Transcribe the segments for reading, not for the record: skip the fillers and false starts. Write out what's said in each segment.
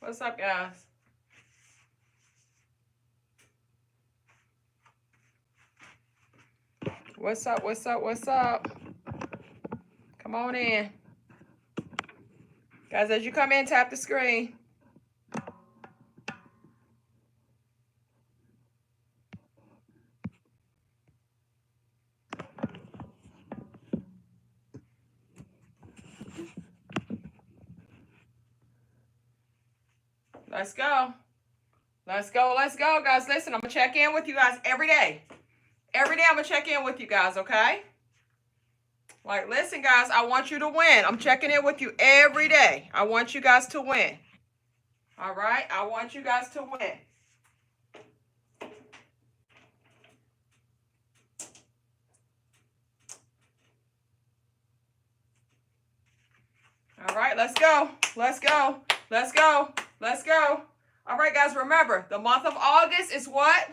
What's up, guys? What's up? What's up? What's up? Come on in. Guys, as you come in, tap the screen. Let's go. Let's go. Let's go, guys. Listen, I'm going to check in with you guys every day. Every day I'm going to check in with you guys, okay? Like, listen, guys, I want you to win. I'm checking in with you every day. I want you guys to win. All right? I want you guys to win. All right, let's go. Let's go. Let's go. Let's go. All right, guys, remember, the month of August is what?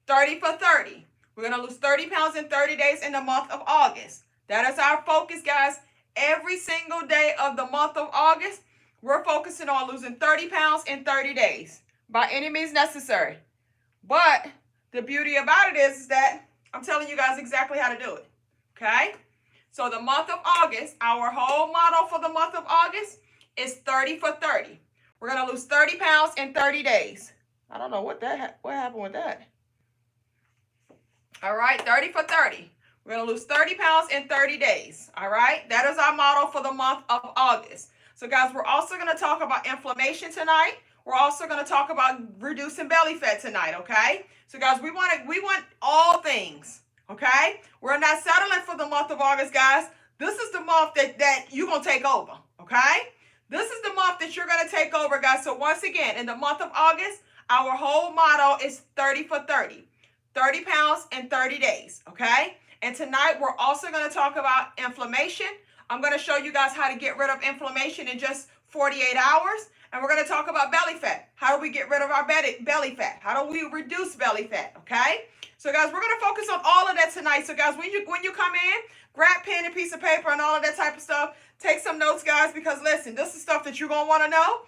30 for 30. We're going to lose 30 pounds in 30 days in the month of August. That is our focus, guys. Every single day of the month of August, we're focusing on losing 30 pounds in 30 days by any means necessary. But the beauty about it is that I'm telling you guys exactly how to do it, okay? So the month of August, our whole motto for the month of August is 30 for 30. We're going to lose 30 pounds in 30 days. I don't know what happened with that. All right, 30 for 30. We're going to lose 30 pounds in 30 days. All right, that is our motto for the month of August. So guys, we're also going to talk about inflammation tonight. We're also going to talk about reducing belly fat tonight, okay? So guys, we want all things, okay? We're not settling for the month of August, guys. This is the month that you're going to take over, okay? This is the month that you're going to take over, guys. So once again, in the month of August, our whole motto is 30 for 30. 30 pounds in 30 days, okay? And tonight, we're also going to talk about inflammation. I'm going to show you guys how to get rid of inflammation in just 48 hours. And we're going to talk about belly fat. How do we get rid of our belly fat? How do we reduce belly fat, okay? So, guys, we're going to focus on all of that tonight. So, guys, when you come in, grab pen and piece of paper and all of that type of stuff. Take some notes, guys, because, listen, this is stuff that you're going to want to know.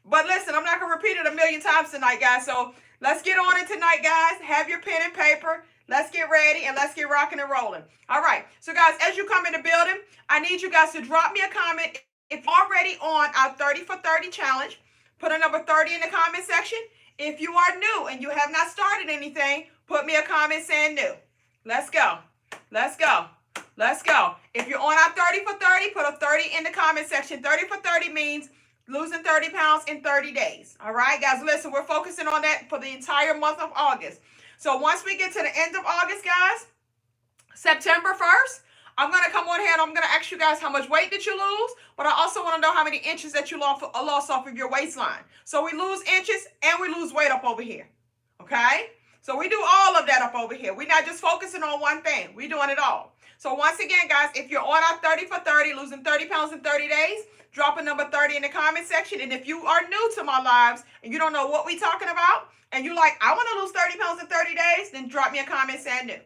But, listen, I'm not going to repeat it a million times tonight, guys. So, let's get on it tonight, guys. Have your pen and paper. Let's get ready and let's get rocking and rolling. All right. So, guys, as you come in the building, I need you guys to drop me a comment. If you're already on our 30 for 30 challenge, put a number 30 in the comment section. If you are new and you have not started anything, put me a comment saying new. Let's go. Let's go. Let's go. If you're on our 30 for 30, put a 30 in the comment section. 30 for 30 means losing 30 pounds in 30 days. All right, guys, listen, we're focusing on that for the entire month of August. So once we get to the end of August, guys, September 1st, I'm going to come on here and I'm going to ask you guys how much weight did you lose, but I also want to know how many inches that you lost off of your waistline. So we lose inches and we lose weight up over here, okay? So we do all of that up over here. We're not just focusing on one thing. We're doing it all. So once again, guys, if you're on our 30 for 30, losing 30 pounds in 30 days, drop a number 30 in the comment section. And if you are new to my lives and you don't know what we're talking about, and you're like, I want to lose 30 pounds in 30 days, then drop me a comment saying new.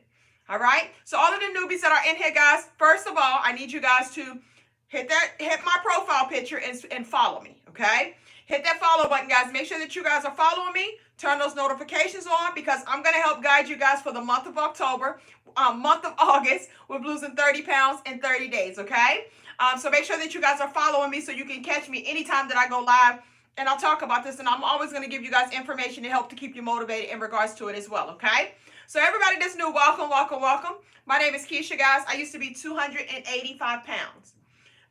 All right. So all of the newbies that are in here, guys, first of all, I need you guys to hit my profile picture and follow me. Okay. Hit that follow button, guys. Make sure that you guys are following me. Turn those notifications on because I'm going to help guide you guys for the month of month of August with losing 30 pounds in 30 days. Okay. So make sure that you guys are following me so you can catch me anytime that I go live. And I'll talk about this, and I'm always going to give you guys information to help to keep you motivated in regards to it as well, okay? So everybody that's new, welcome, welcome, welcome. My name is Keisha, guys. I used to be 285 pounds.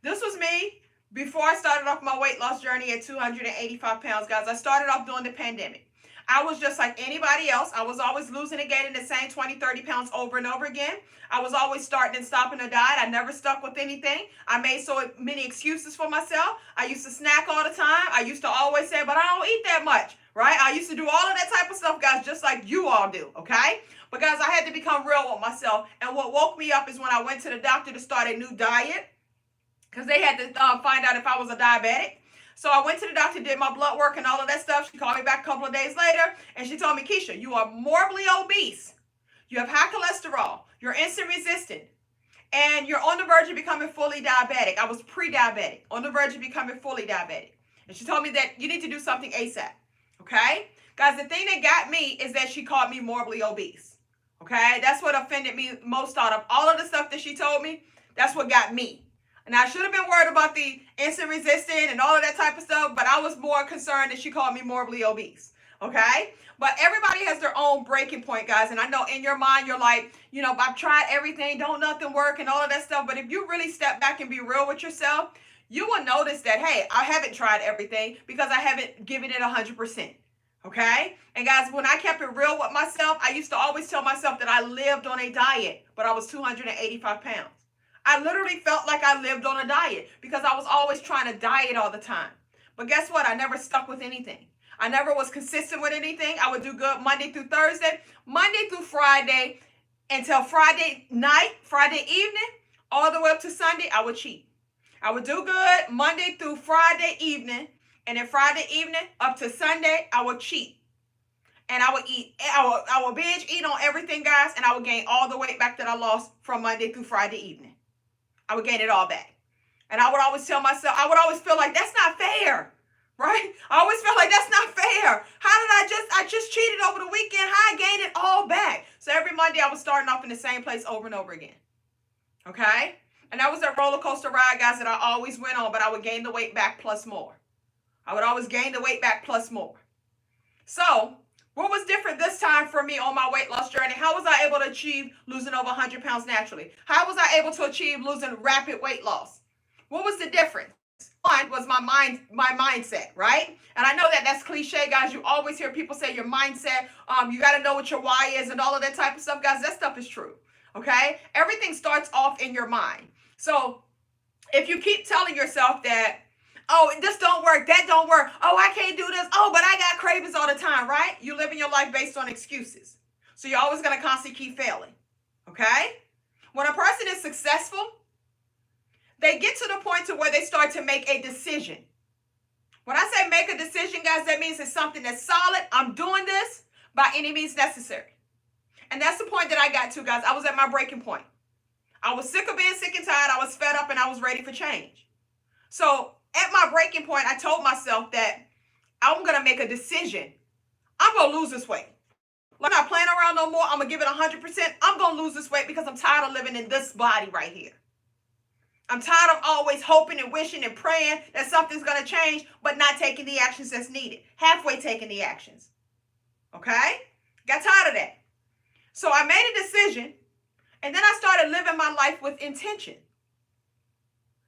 This was me before I started off my weight loss journey at 285 pounds, guys. I started off during the pandemic. I was just like anybody else. I was always losing and gaining the same 20, 30 pounds over and over again. I was always starting and stopping a diet. I never stuck with anything. I made so many excuses for myself. I used to snack all the time. I used to always say, but I don't eat that much, right? I used to do all of that type of stuff, guys, just like you all do, okay? But, guys, I had to become real with myself. And what woke me up is when I went to the doctor to start a new diet because they had to find out if I was a diabetic. So I went to the doctor, did my blood work and all of that stuff. She called me back a couple of days later, and she told me, Keisha, you are morbidly obese. You have high cholesterol. You're insulin resistant. And you're on the verge of becoming fully diabetic. I was pre-diabetic, on the verge of becoming fully diabetic. And she told me that you need to do something ASAP. Okay? Guys, the thing that got me is that she called me morbidly obese. Okay? That's what offended me most out of all of the stuff that she told me. That's what got me. And I should have been worried about the insulin resistant and all of that type of stuff, but I was more concerned that she called me morbidly obese. Okay? But everybody has their own breaking point, guys. And I know in your mind, you're like, you know, I've tried everything, don't nothing work and all of that stuff. But if you really step back and be real with yourself, you will notice that, hey, I haven't tried everything because I haven't given it 100%. Okay? And guys, when I kept it real with myself, I used to always tell myself that I lived on a diet, but I was 285 pounds. I literally felt like I lived on a diet because I was always trying to diet all the time. But guess what? I never stuck with anything. I never was consistent with anything. I would do good Monday through Thursday, Monday through Friday, until Friday night, Friday evening, all the way up to Sunday, I would cheat. I would do good Monday through Friday evening, and then Friday evening up to Sunday, I would cheat. And I would eat, I would binge eat on everything, guys, and I would gain all the weight back that I lost from Monday through Friday evening. I would gain it all back. And I would always tell myself, I would always feel like that's not fair. Right? I always felt like that's not fair. How did I just cheated over the weekend. How I gained it all back. So every Monday I was starting off in the same place over and over again. Okay? And that was a roller coaster ride, guys, that I always went on, but I would gain the weight back plus more. I would always gain the weight back plus more. So what was different this time for me on my weight loss journey? How was I able to achieve losing over 100 pounds naturally? How was I able to achieve losing rapid weight loss? What was the difference? One was my mindset, right? And I know that that's cliche, guys. You always hear people say your mindset, you got to know what your why is and all of that type of stuff, guys. That stuff is true, okay? Everything starts off in your mind. So if you keep telling yourself that, oh, this don't work, that don't work, oh, I can't do this, oh, but I got cravings all the time, right? You're living your life based on excuses. So you're always going to constantly keep failing, okay? When a person is successful, they get to the point to where they start to make a decision. When I say make a decision, guys, that means it's something that's solid. I'm doing this by any means necessary. And that's the point that I got to, guys. I was at my breaking point. I was sick of being sick and tired. I was fed up and I was ready for change. So at my breaking point, I told myself that I'm going to make a decision. I'm going to lose this weight. I'm not playing around no more. I'm going to give it 100%. I'm going to lose this weight because I'm tired of living in this body right here. I'm tired of always hoping and wishing and praying that something's going to change, but not taking the actions that's needed. Halfway taking the actions. Okay? Got tired of that. So I made a decision, and then I started living my life with intention.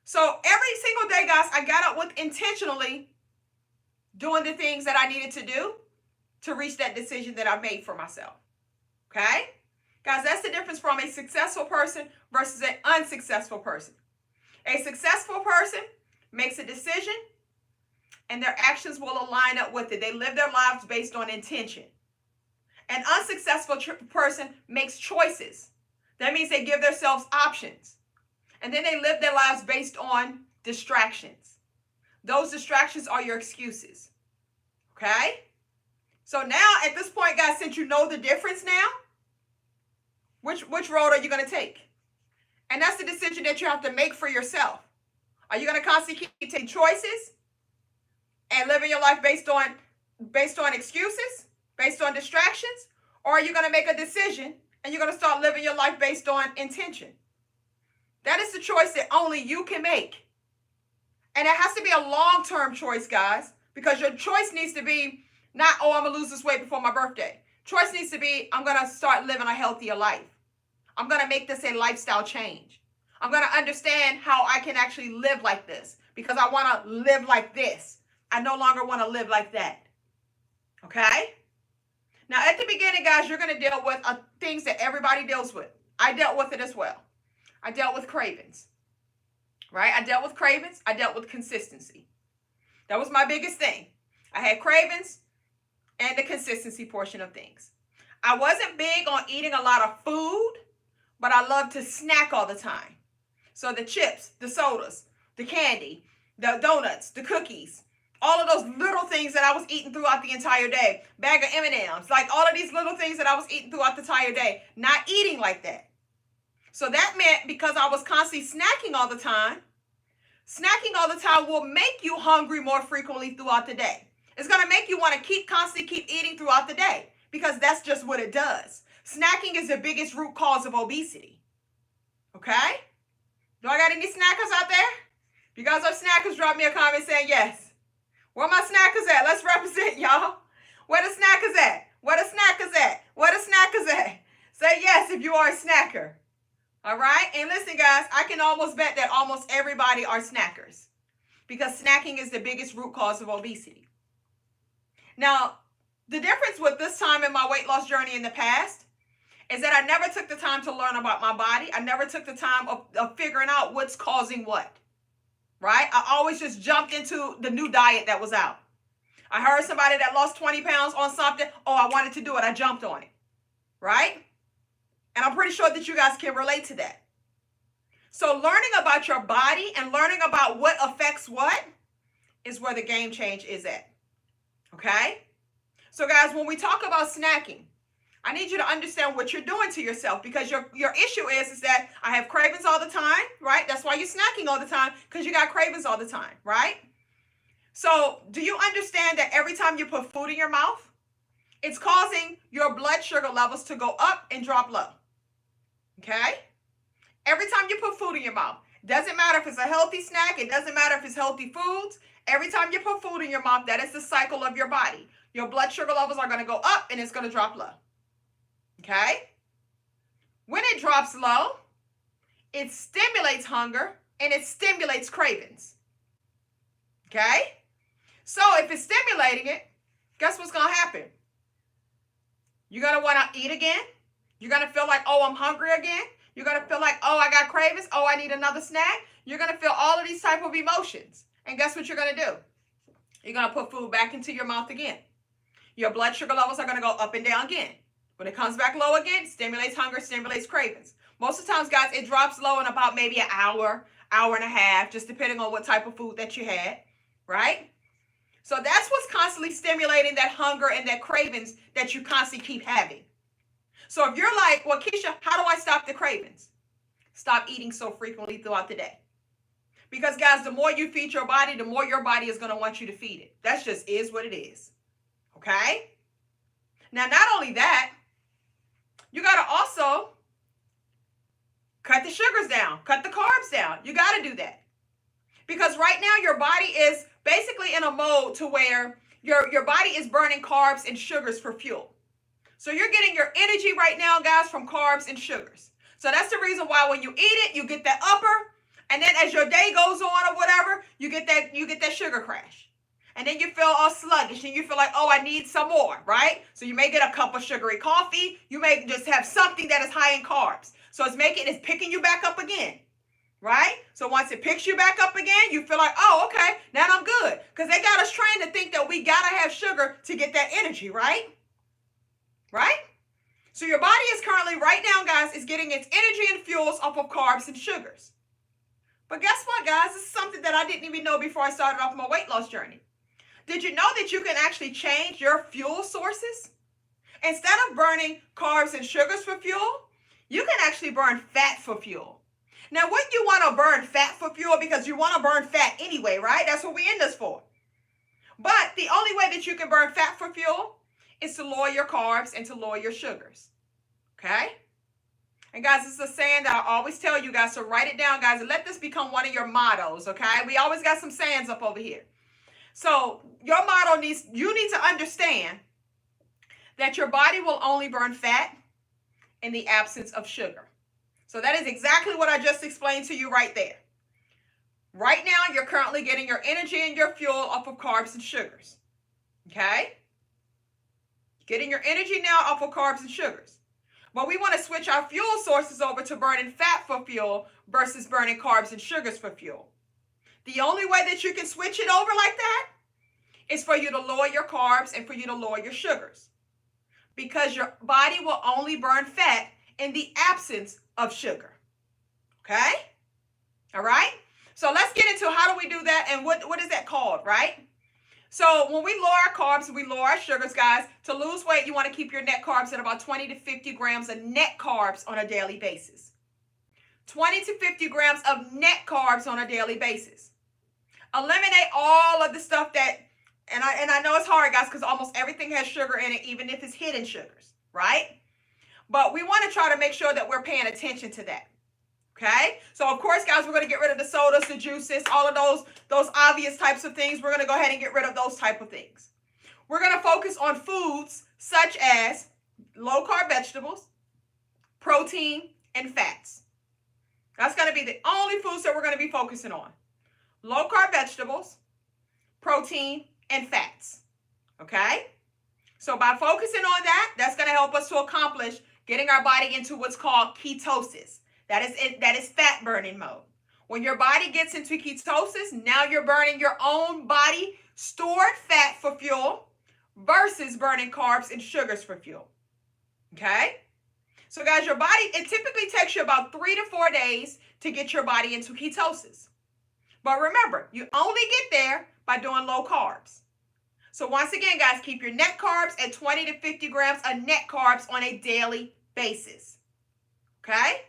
So every single day, guys, I got up with intentionally doing the things that I needed to do to reach that decision that I made for myself. Okay? Guys, that's the difference from a successful person versus an unsuccessful person. A successful person makes a decision and their actions will align up with it. They live their lives based on intention. An unsuccessful person makes choices. That means they give themselves options. And then they live their lives based on distractions. Those distractions are your excuses. Okay? So now at this point, guys, since you know the difference now, which road are you going to take? And that's the decision that you have to make for yourself. Are you going to constantly keep taking choices and living your life based on excuses, based on distractions? Or are you going to make a decision and you're going to start living your life based on intention? That is the choice that only you can make. And it has to be a long-term choice, guys, because your choice needs to be not, oh, I'm going to lose this weight before my birthday. Choice needs to be, I'm going to start living a healthier life. I'm going to make this a lifestyle change. I'm going to understand how I can actually live like this because I want to live like this. I no longer want to live like that. Okay? Now, at the beginning, guys, you're going to deal with things that everybody deals with. I dealt with it as well. I dealt with cravings. Right? I dealt with cravings. I dealt with consistency. That was my biggest thing. I had cravings and the consistency portion of things. I wasn't big on eating a lot of food, but I love to snack all the time. So the chips, the sodas, the candy, the donuts, the cookies, all of those little things that I was eating throughout the entire day. Bag of M&Ms, like all of these little things that I was eating throughout the entire day. Not eating like that. So that meant because I was constantly snacking all the time, Snacking all the time will make you hungry more frequently throughout the day. It's going to make you want to constantly keep eating throughout the day because that's just what it does. Snacking is the biggest root cause of obesity. Okay? Do I got any snackers out there? If you guys are snackers, drop me a comment saying yes. Where my snackers at? Let's represent, y'all. Where the snackers at? Where the snackers at? Where the snackers at? Say yes if you are a snacker. All right? And listen, guys, I can almost bet that almost everybody are snackers because snacking is the biggest root cause of obesity. Now, the difference with this time in my weight loss journey in the past is that I never took the time to learn about my body. I never took the time of figuring out what's causing what, right? I always just jumped into the new diet that was out. I heard somebody that lost 20 pounds on something. Oh, I wanted to do it. I jumped on it, right? And I'm pretty sure that you guys can relate to that. So learning about your body and learning about what affects what is where the game change is at, okay? So guys, when we talk about snacking, I need you to understand what you're doing to yourself because your issue is that I have cravings all the time, right? That's why you're snacking all the time because you got cravings all the time, right? So do you understand that every time you put food in your mouth, it's causing your blood sugar levels to go up and drop low, okay? Every time you put food in your mouth, doesn't matter if it's a healthy snack, it doesn't matter if it's healthy foods, every time you put food in your mouth, that is the cycle of your body. Your blood sugar levels are going to go up and it's going to drop low. Okay? When it drops low, it stimulates hunger and it stimulates cravings. Okay? So if it's stimulating it, guess what's going to happen? You're going to want to eat again. You're going to feel like, oh, I'm hungry again. You're going to feel like, oh, I got cravings. Oh, I need another snack. You're going to feel all of these type of emotions. And guess what you're going to do? You're going to put food back into your mouth again. Your blood sugar levels are going to go up and down again. When it comes back low again, stimulates hunger, stimulates cravings. Most of the times, guys, it drops low in about maybe an hour, hour and a half, just depending on what type of food that you had, right? So that's what's constantly stimulating that hunger and that cravings that you constantly keep having. So if you're like, well, Keisha, how do I stop the cravings? Stop eating so frequently throughout the day. Because, guys, the more you feed your body, the more your body is going to want you to feed it. That just is what it is. Okay? Now, not only that, you got to also cut the sugars down, cut the carbs down. You got to do that. Because right now your body is basically in a mode to where your body is burning carbs and sugars for fuel. So you're getting your energy right now, guys, from carbs and sugars. So that's the reason why when you eat it, you get that upper, and then as your day goes on or whatever, you get that sugar crash. And then you feel all sluggish and you feel like, oh, I need some more, right? So you may get a cup of sugary coffee. You may just have something that is high in carbs. So it's picking you back up again, right? So once it picks you back up again, you feel like, oh, okay, now I'm good. Because they got us trained to think that we got to have sugar to get that energy, right? Right? So your body is currently, right now, guys, is getting its energy and fuels off of carbs and sugars. But guess what, guys? This is something that I didn't even know before I started off my weight loss journey. Did you know that you can actually change your fuel sources? Instead of burning carbs and sugars for fuel, you can actually burn fat for fuel. Now, wouldn't you want to burn fat for fuel? Because you want to burn fat anyway, right? That's what we're in this for. But the only way that you can burn fat for fuel is to lower your carbs and to lower your sugars. Okay? And guys, this is a saying that I always tell you guys, so write it down, guys, and let this become one of your mottos, okay? We always got some sayings up over here. So your motto you need to understand that your body will only burn fat in the absence of sugar. So that is exactly what I just explained to you right there. Right now, you're currently getting your energy and your fuel off of carbs and sugars. Okay? Getting your energy now off of carbs and sugars. But we want to switch our fuel sources over to burning fat for fuel versus burning carbs and sugars for fuel. The only way that you can switch it over like that is for you to lower your carbs and for you to lower your sugars. Because your body will only burn fat in the absence of sugar. Okay? All right? So let's get into how do we do that and what is that called, right? So when we lower our carbs and we lower our sugars, guys, to lose weight, you want to keep your net carbs at about 20 to 50 grams of net carbs on a daily basis. 20 to 50 grams of net carbs on a daily basis. Eliminate all of the stuff that, and I know it's hard, guys, because almost everything has sugar in it, even if it's hidden sugars, right? But we want to try to make sure that we're paying attention to that. Okay? So of course, guys, we're going to get rid of the sodas, the juices, all of those obvious types of things. We're going to go ahead and get rid of those type of things. We're going to focus on foods such as low-carb vegetables, protein, and fats. That's going to be the only foods that we're going to be focusing on. Low-carb vegetables, protein, and fats. Okay? So by focusing on that, that's going to help us to accomplish getting our body into what's called ketosis. That is fat burning mode. When your body gets into ketosis, now you're burning your own body stored fat for fuel versus burning carbs and sugars for fuel. Okay? So guys, your body, it typically takes you about 3 to 4 days to get your body into ketosis. But remember, you only get there by doing low carbs. So once again, guys, keep your net carbs at 20 to 50 grams of net carbs on a daily basis. Okay?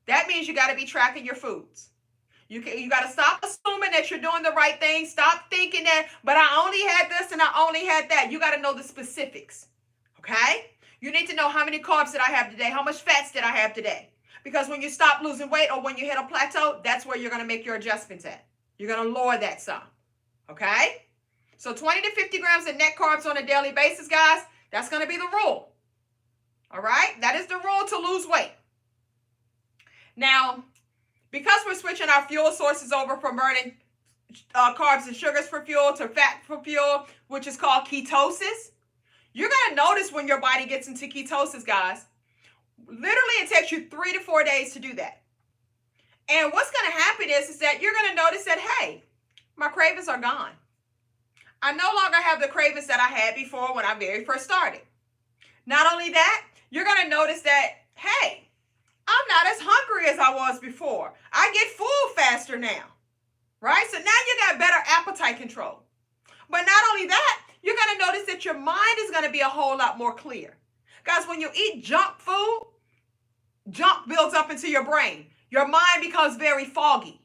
That means you got to be tracking your foods. You got to stop assuming that you're doing the right thing. Stop thinking that, but I only had this and I only had that. You got to know the specifics. Okay? You need to know how many carbs did I have today? How much fats did I have today? Because when you stop losing weight or when you hit a plateau, that's where you're going to make your adjustments at. You're going to lower that some. Okay? So 20 to 50 grams of net carbs on a daily basis, guys, that's going to be the rule. All right? That is the rule to lose weight. Now, because we're switching our fuel sources over from burning carbs and sugars for fuel to fat for fuel, which is called ketosis, you're going to notice when your body gets into ketosis, guys, literally it takes you 3 to 4 days to do that. And what's going to happen is that you're going to notice that, hey, my cravings are gone. I no longer have the cravings that I had before when I very first started. Not only that, you're going to notice that, hey, I'm not as hungry as I was before. I get full faster now, right? So now you got better appetite control. But not only that, you're going to notice that your mind is going to be a whole lot more clear. Guys, when you eat junk food, junk builds up into your brain. Your mind becomes very foggy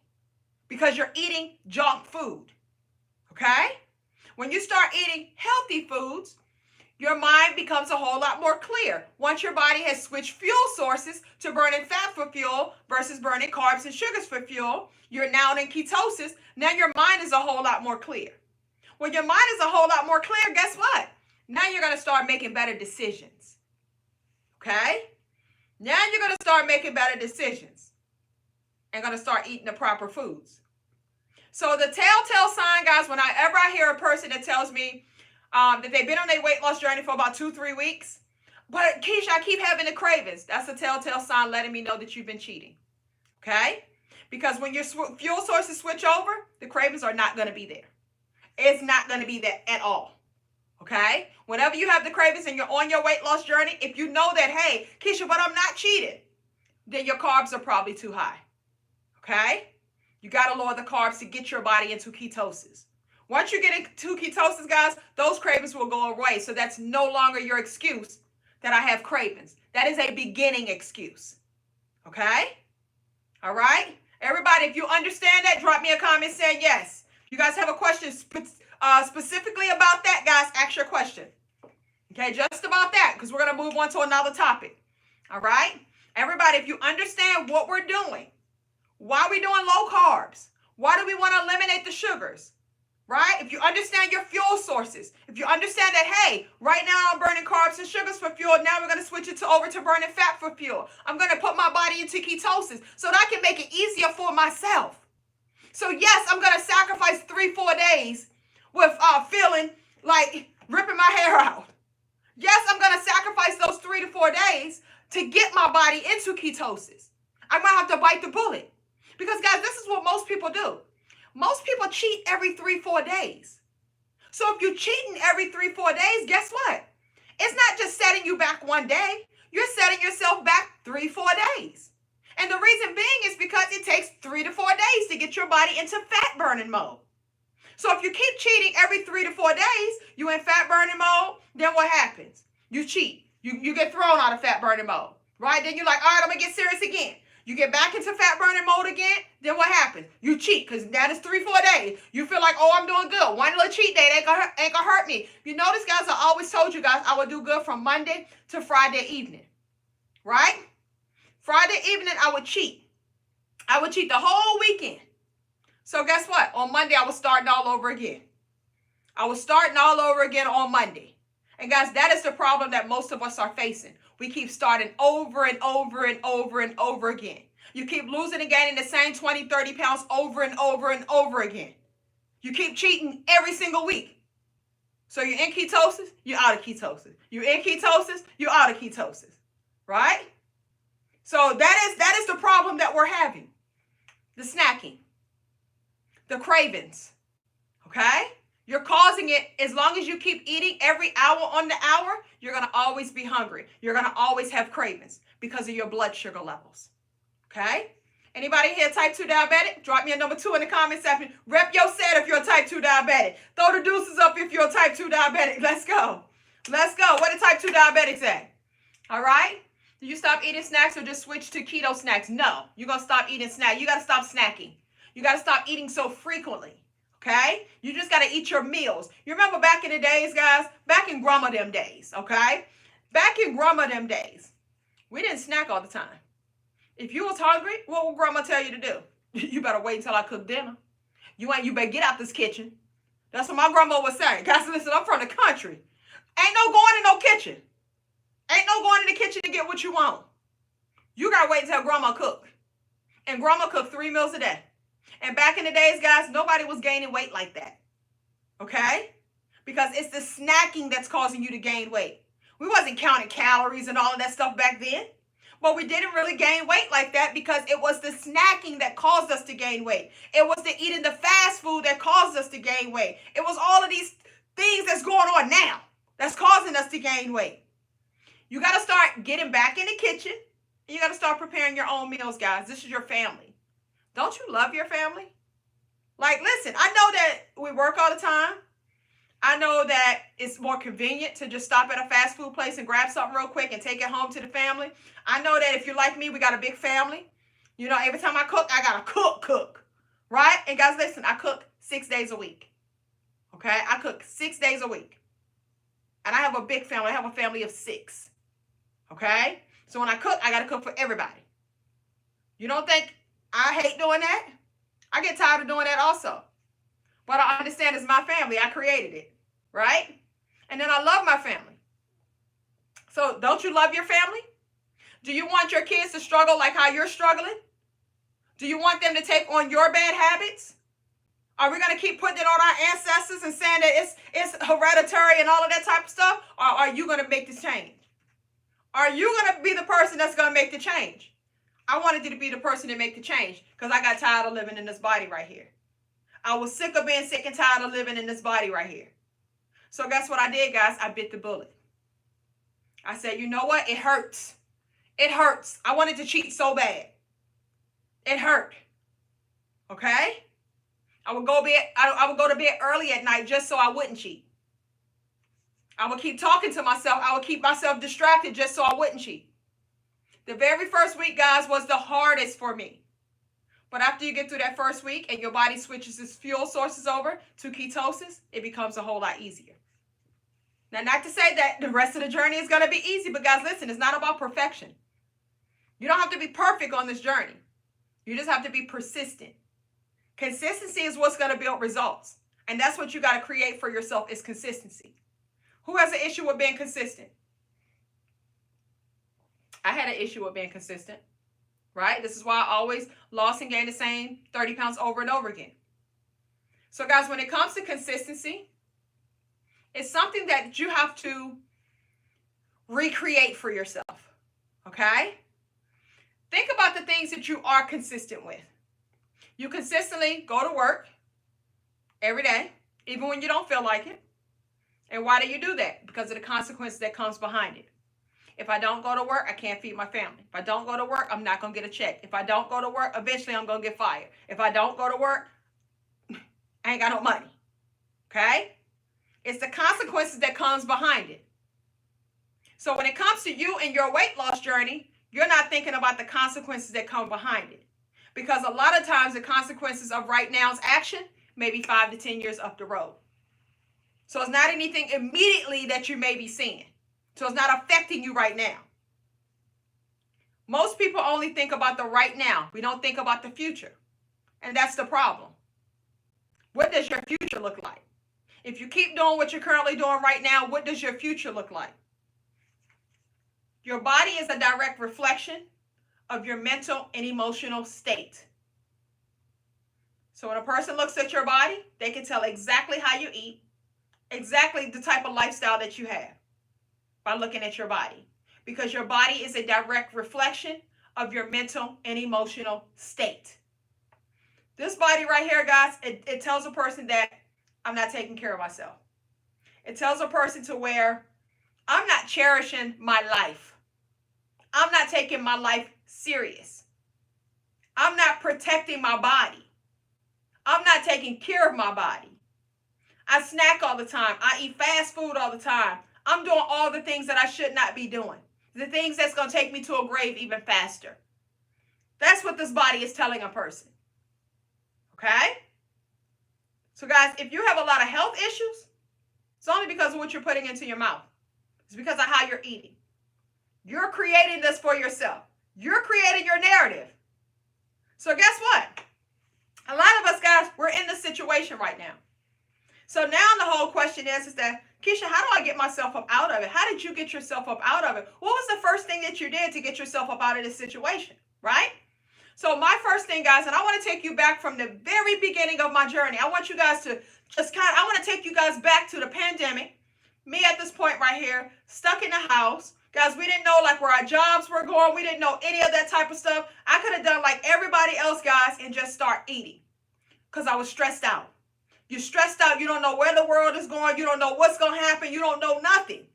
because you're eating junk food, okay? When you start eating healthy foods, your mind becomes a whole lot more clear. Once your body has switched fuel sources to burning fat for fuel versus burning carbs and sugars for fuel, you're now in ketosis. Now your mind is a whole lot more clear. When your mind is a whole lot more clear, guess what? Now you're going to start making better decisions. Okay? Now you're going to start making better decisions and going to start eating the proper foods. So the telltale sign, guys, whenever I hear a person that tells me that they've been on their weight loss journey for about 2-3 weeks, but Keisha, I keep having the cravings. That's a telltale sign letting me know that you've been cheating. Okay? Because when your fuel sources switch over, the cravings are not going to be there. It's not going to be there at all. Okay? Whenever you have the cravings and you're on your weight loss journey, if you know that, hey, Keisha, but I'm not cheating, then your carbs are probably too high. Okay? You got to lower the carbs to get your body into ketosis. Once you get into ketosis, guys, those cravings will go away. So that's no longer your excuse that I have cravings. That is a beginning excuse. Okay? All right? Everybody, if you understand that, drop me a comment saying yes. You guys have a question specifically about that, guys, ask your question. Okay, just about that, because we're going to move on to another topic. All right? Everybody, if you understand what we're doing, why are we doing low carbs? Why do we want to eliminate the sugars? Right? If you understand your fuel sources, if you understand that, hey, right now I'm burning carbs and sugars for fuel, now we're going to switch it over to burning fat for fuel. I'm going to put my body into ketosis so that I can make it easier for myself. So yes, I'm going to sacrifice 3-4 days with feeling like ripping my hair out. Yes, I'm going to sacrifice those 3 to 4 days to get my body into ketosis. I might have to bite the bullet. Because guys, this is what most people do. Most people cheat every 3-4 days. So if you're cheating every 3-4 days, guess what? It's not just setting you back one day. You're setting yourself back 3-4 days. And the reason being is because it takes 3 to 4 days to get your body into fat burning mode. So if you keep cheating every 3 to 4 days, you in fat burning mode, then what happens? You cheat. You get thrown out of fat burning mode, right? Then you're like, all right, I'm going to get serious again. You get back into fat burning mode again, then what happens? You cheat because that is 3-4 days. You feel like, oh, I'm doing good. One little cheat day ain't gonna hurt me. You notice, guys, I always told you guys I would do good from Monday to Friday evening, right? Friday evening, I would cheat. I would cheat the whole weekend. So guess what? On Monday, I was starting all over again. I was starting all over again on Monday. And guys, that is the problem that most of us are facing. We keep starting over and over and over and over again. You keep losing and gaining the same 20, 30 pounds over and over and over again. You keep cheating every single week. So you're in ketosis, you're out of ketosis. You're in ketosis, you're out of ketosis. Right? So that is the problem that we're having. The snacking. The cravings. Okay? You're causing it. As long as you keep eating every hour on the hour, you're going to always be hungry. You're going to always have cravings because of your blood sugar levels. Okay? Anybody here type 2 diabetic? Drop me a number 2 in the comment section. Rep your set if you're a type 2 diabetic. Throw the deuces up if you're a type 2 diabetic. Let's go. Let's go. Where the type 2 diabetics at? All right? Do you stop eating snacks or just switch to keto snacks? No. You're going to stop eating snacks. You got to stop snacking. You got to stop eating so frequently. Okay? You just got to eat your meals. You remember back in the days, guys? Back in grandma them days, okay? Back in grandma them days, we didn't snack all the time. If you was hungry, what would grandma tell you to do? You better wait until I cook dinner. You better get out this kitchen. That's what my grandma was saying. Guys, listen, I'm from the country. Ain't no going in no kitchen. Ain't no going in the kitchen to get what you want. You got to wait until grandma cook. And grandma cooked 3 meals a day. And back in the days, guys, nobody was gaining weight like that. Okay? Because it's the snacking that's causing you to gain weight. We wasn't counting calories and all of that stuff back then. But we didn't really gain weight like that because it was the snacking that caused us to gain weight. It was the eating the fast food that caused us to gain weight. It was all of these things that's going on now that's causing us to gain weight. You got to start getting back in the kitchen. And you got to start preparing your own meals, guys. This is your family. Don't you love your family? Like, listen, I know that we work all the time. I know that it's more convenient to just stop at a fast food place and grab something real quick and take it home to the family. I know that if you're like me, we got a big family. You know, every time I cook, I got to cook. Right? And guys, listen, I cook 6 days a week. Okay? I cook 6 days a week. And I have a big family. I have a family of 6. Okay? So when I cook, I got to cook for everybody. You don't think I hate doing that? I get tired of doing that also. But I understand it's my family. I created it. Right? And then I love my family. So don't you love your family? Do you want your kids to struggle like how you're struggling? Do you want them to take on your bad habits? Are we going to keep putting it on our ancestors and saying that it's hereditary and all of that type of stuff? Or are you going to make this change? Are you going to be the person that's going to make the change? I wanted you to be the person to make the change because I got tired of living in this body right here. I was sick of being sick and tired of living in this body right here. So guess what I did, guys? I bit the bullet. I said, you know what? It hurts. It hurts. I wanted to cheat so bad. It hurt. Okay? I would go to bed early at night just so I wouldn't cheat. I would keep talking to myself. I would keep myself distracted just so I wouldn't cheat. The very first week, guys, was the hardest for me. But after you get through that first week and your body switches its fuel sources over to ketosis, it becomes a whole lot easier. Now, not to say that the rest of the journey is going to be easy, but guys, listen, it's not about perfection. You don't have to be perfect on this journey. You just have to be persistent. Consistency is what's going to build results. And that's what you got to create for yourself is consistency. Who has an issue with being consistent? I had an issue with being consistent, right? This is why I always lost and gained the same 30 pounds over and over again. So guys, when it comes to consistency, it's something that you have to recreate for yourself, okay? Think about the things that you are consistent with. You consistently go to work every day, even when you don't feel like it. And why do you do that? Because of the consequences that comes behind it. If I don't go to work, I can't feed my family. If I don't go to work, I'm not going to get a check. If I don't go to work, eventually I'm going to get fired. If I don't go to work, I ain't got no money. Okay? It's the consequences that comes behind it. So when it comes to you and your weight loss journey, you're not thinking about the consequences that come behind it. Because a lot of times the consequences of right now's action maybe 5 to 10 years up the road. So it's not anything immediately that you may be seeing. So it's not affecting you right now. Most people only think about the right now. We don't think about the future. And that's the problem. What does your future look like? If you keep doing what you're currently doing right now, what does your future look like? Your body is a direct reflection of your mental and emotional state. So when a person looks at your body, they can tell exactly how you eat, exactly the type of lifestyle that you have by looking at your body. Because your body is a direct reflection of your mental and emotional state. This body right here, guys, it tells a person that I'm not taking care of myself. It tells a person to where I'm not cherishing my life. I'm not taking my life serious. I'm not protecting my body. I'm not taking care of my body. I snack all the time. I eat fast food all the time. I'm doing all the things that I should not be doing. The things that's going to take me to a grave even faster. That's what this body is telling a person. Okay? So guys, if you have a lot of health issues, it's only because of what you're putting into your mouth. It's because of how you're eating. You're creating this for yourself. You're creating your narrative. So guess what? A lot of us, guys, we're in this situation right now. So now the whole question is that, Keisha, how do I get myself up out of it? How did you get yourself up out of it? What was the first thing that you did to get yourself up out of this situation, right? So my first thing, guys, and I want to take you back from the very beginning of my journey. I want you guys to I want to take you guys back to the pandemic. Me at this point right here, stuck in the house. Guys, we didn't know like where our jobs were going. We didn't know any of that type of stuff. I could have done like everybody else, guys, and just start eating because I was stressed out. You're stressed out. You don't know where the world is going. You don't know what's going to happen. You don't know nothing.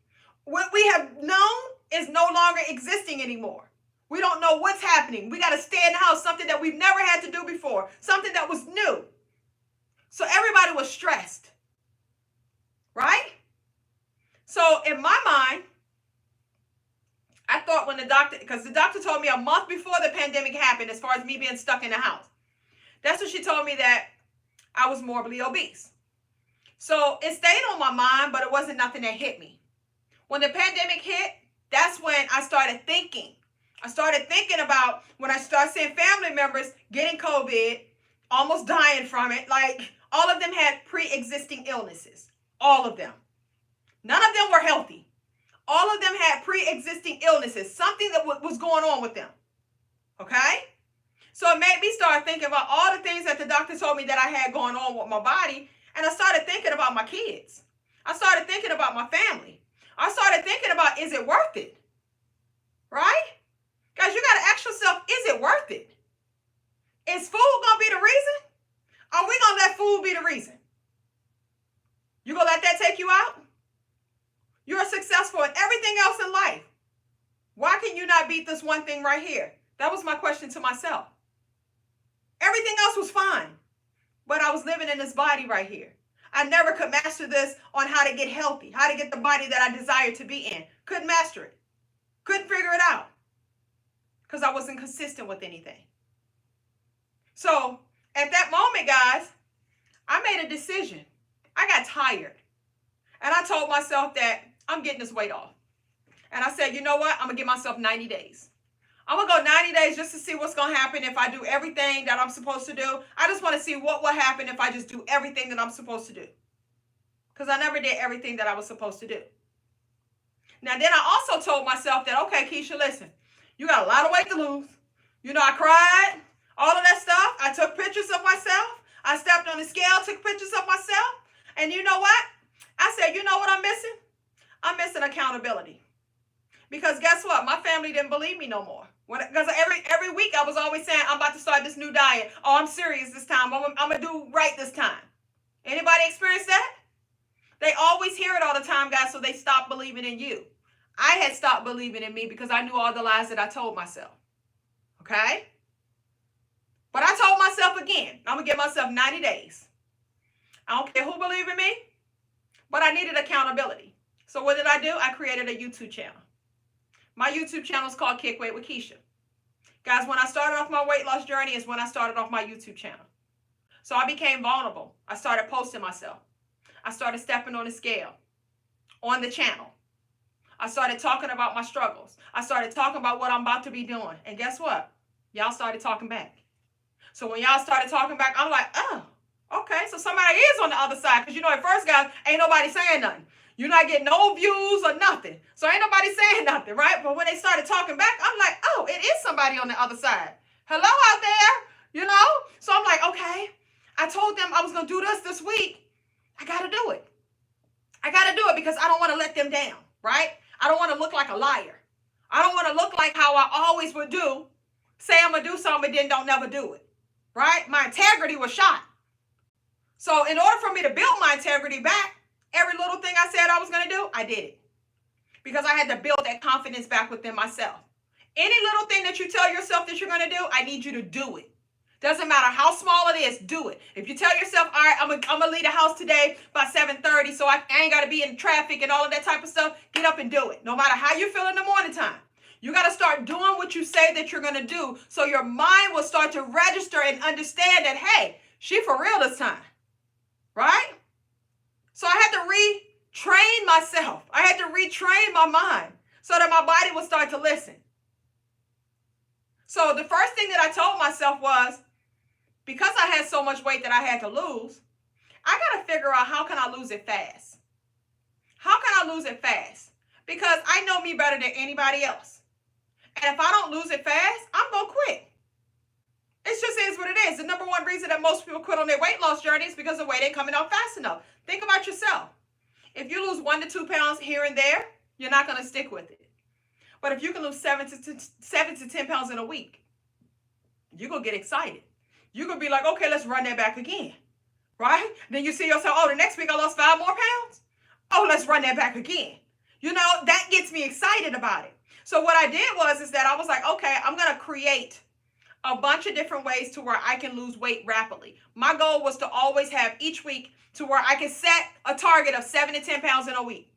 What we have known is no longer existing anymore. We don't know what's happening. We got to stay in the house, something that we've never had to do before, something that was new. So everybody was stressed, right? So in my mind, I thought when because the doctor told me a month before the pandemic happened, as far as me being stuck in the house, that's when she told me that I was morbidly obese. So it stayed on my mind, but it wasn't nothing that hit me. When the pandemic hit, that's when I started thinking. I started thinking about when I started seeing family members getting COVID, almost dying from it. Like all of them had pre-existing illnesses. All of them. None of them were healthy. All of them had pre-existing illnesses, something that was going on with them. Okay? So it made me start thinking about all the things that the doctor told me that I had going on with my body. And I started thinking about my kids. I started thinking about my family. I started thinking about, is it worth it? Right? Guys, you got to ask yourself, is it worth it? Is food going to be the reason? Are we going to let food be the reason? You going to let that take you out? You're successful in everything else in life. Why can you not beat this one thing right here? That was my question to myself. Everything else was fine, but I was living in this body right here. I never could master this on how to get healthy, how to get the body that I desire to be in. Couldn't master it. Couldn't figure it out because I wasn't consistent with anything. So at that moment, guys, I made a decision. I got tired. And I told myself that I'm getting this weight off. And I said, you know what? I'm going to give myself 90 days. I'm going to go 90 days just to see what's going to happen if I do everything that I'm supposed to do. I just want to see what will happen if I just do everything that I'm supposed to do. Because I never did everything that I was supposed to do. Now, then I also told myself that, okay, Keisha, listen, you got a lot of weight to lose. You know, I cried, all of that stuff. I took pictures of myself. I stepped on the scale, took pictures of myself. And you know what? I said, you know what I'm missing? I'm missing accountability. Because guess what? My family didn't believe me no more. Because every week I was always saying, I'm about to start this new diet. Oh, I'm serious this time. I'm going to do right this time. Anybody experience that? They always hear it all the time, guys, so they stop believing in you. I had stopped believing in me because I knew all the lies that I told myself. Okay? But I told myself again, I'm going to give myself 90 days. I don't care who believes in me, but I needed accountability. So what did I do? I created a YouTube channel. My YouTube channel is called Kick Weight with Keisha. Guys, when I started off my weight loss journey is when I started off my YouTube channel. So I became vulnerable. I started posting myself. I started stepping on the scale, on the channel. I started talking about my struggles. I started talking about what I'm about to be doing. And guess what? Y'all started talking back. So when y'all started talking back, I'm like, oh, okay. So somebody is on the other side. Because at first, guys, ain't nobody saying nothing. You're not getting no views or nothing. So ain't nobody saying nothing, right? But when they started talking back, I'm like, oh, it is somebody on the other side. Hello out there, So I'm like, okay. I told them I was going to do this week. I got to do it. I got to do it because I don't want to let them down, right? I don't want to look like a liar. I don't want to look like how I always would do. Say I'm going to do something and then don't never do it, right? My integrity was shot. So in order for me to build my integrity back, every little thing I said I was going to do, I did it. Because I had to build that confidence back within myself. Any little thing that you tell yourself that you're going to do, I need you to do it. Doesn't matter how small it is, do it. If you tell yourself, all right, I'm going to leave the house today by 7:30 so I ain't got to be in traffic and all of that type of stuff, get up and do it. No matter how you feel in the morning time. You got to start doing what you say that you're going to do so your mind will start to register and understand that, hey, she for real this time. Right? So I had to retrain myself. I had to retrain my mind so that my body would start to listen. So the first thing that I told myself was, because I had so much weight that I had to lose, I got to figure out how can I lose it fast? How can I lose it fast? Because I know me better than anybody else. And if I don't lose it fast, I'm going to quit. It just is what it is. The number one reason that most people quit on their weight loss journey is because the weight ain't coming off fast enough. Think about yourself. If you lose 1 to 2 pounds here and there, you're not going to stick with it. But if you can lose 7 to 10 pounds in a week, you're going to get excited. You're going to be like, okay, let's run that back again. Right? Then you see yourself, oh, the next week I lost 5 more pounds. Oh, let's run that back again. That gets me excited about it. So what I did is that I was like, okay, I'm going to create a bunch of different ways to where I can lose weight rapidly. My goal was to always have each week to where I can set a target of 7 to 10 pounds in a week.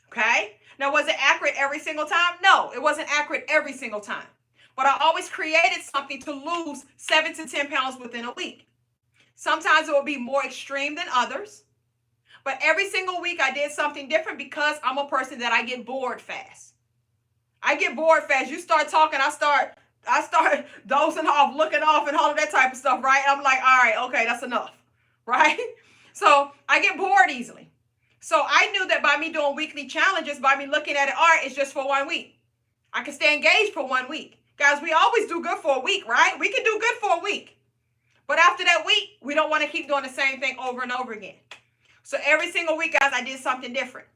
Okay? Now, was it accurate every single time? No, it wasn't accurate every single time. But I always created something to lose 7 to 10 pounds within a week. Sometimes it will be more extreme than others. But every single week I did something different because I'm a person that I get bored fast. I get bored fast. You start talking, I start dozing off, looking off, and all of that type of stuff, right? I'm like, all right, okay, that's enough, right? So I get bored easily. So I knew that by me doing weekly challenges, by me looking at it, all right, it's just for 1 week. I can stay engaged for 1 week. Guys, we always do good for a week, right? We can do good for a week. But after that week, we don't want to keep doing the same thing over and over again. So every single week, guys, I did something different.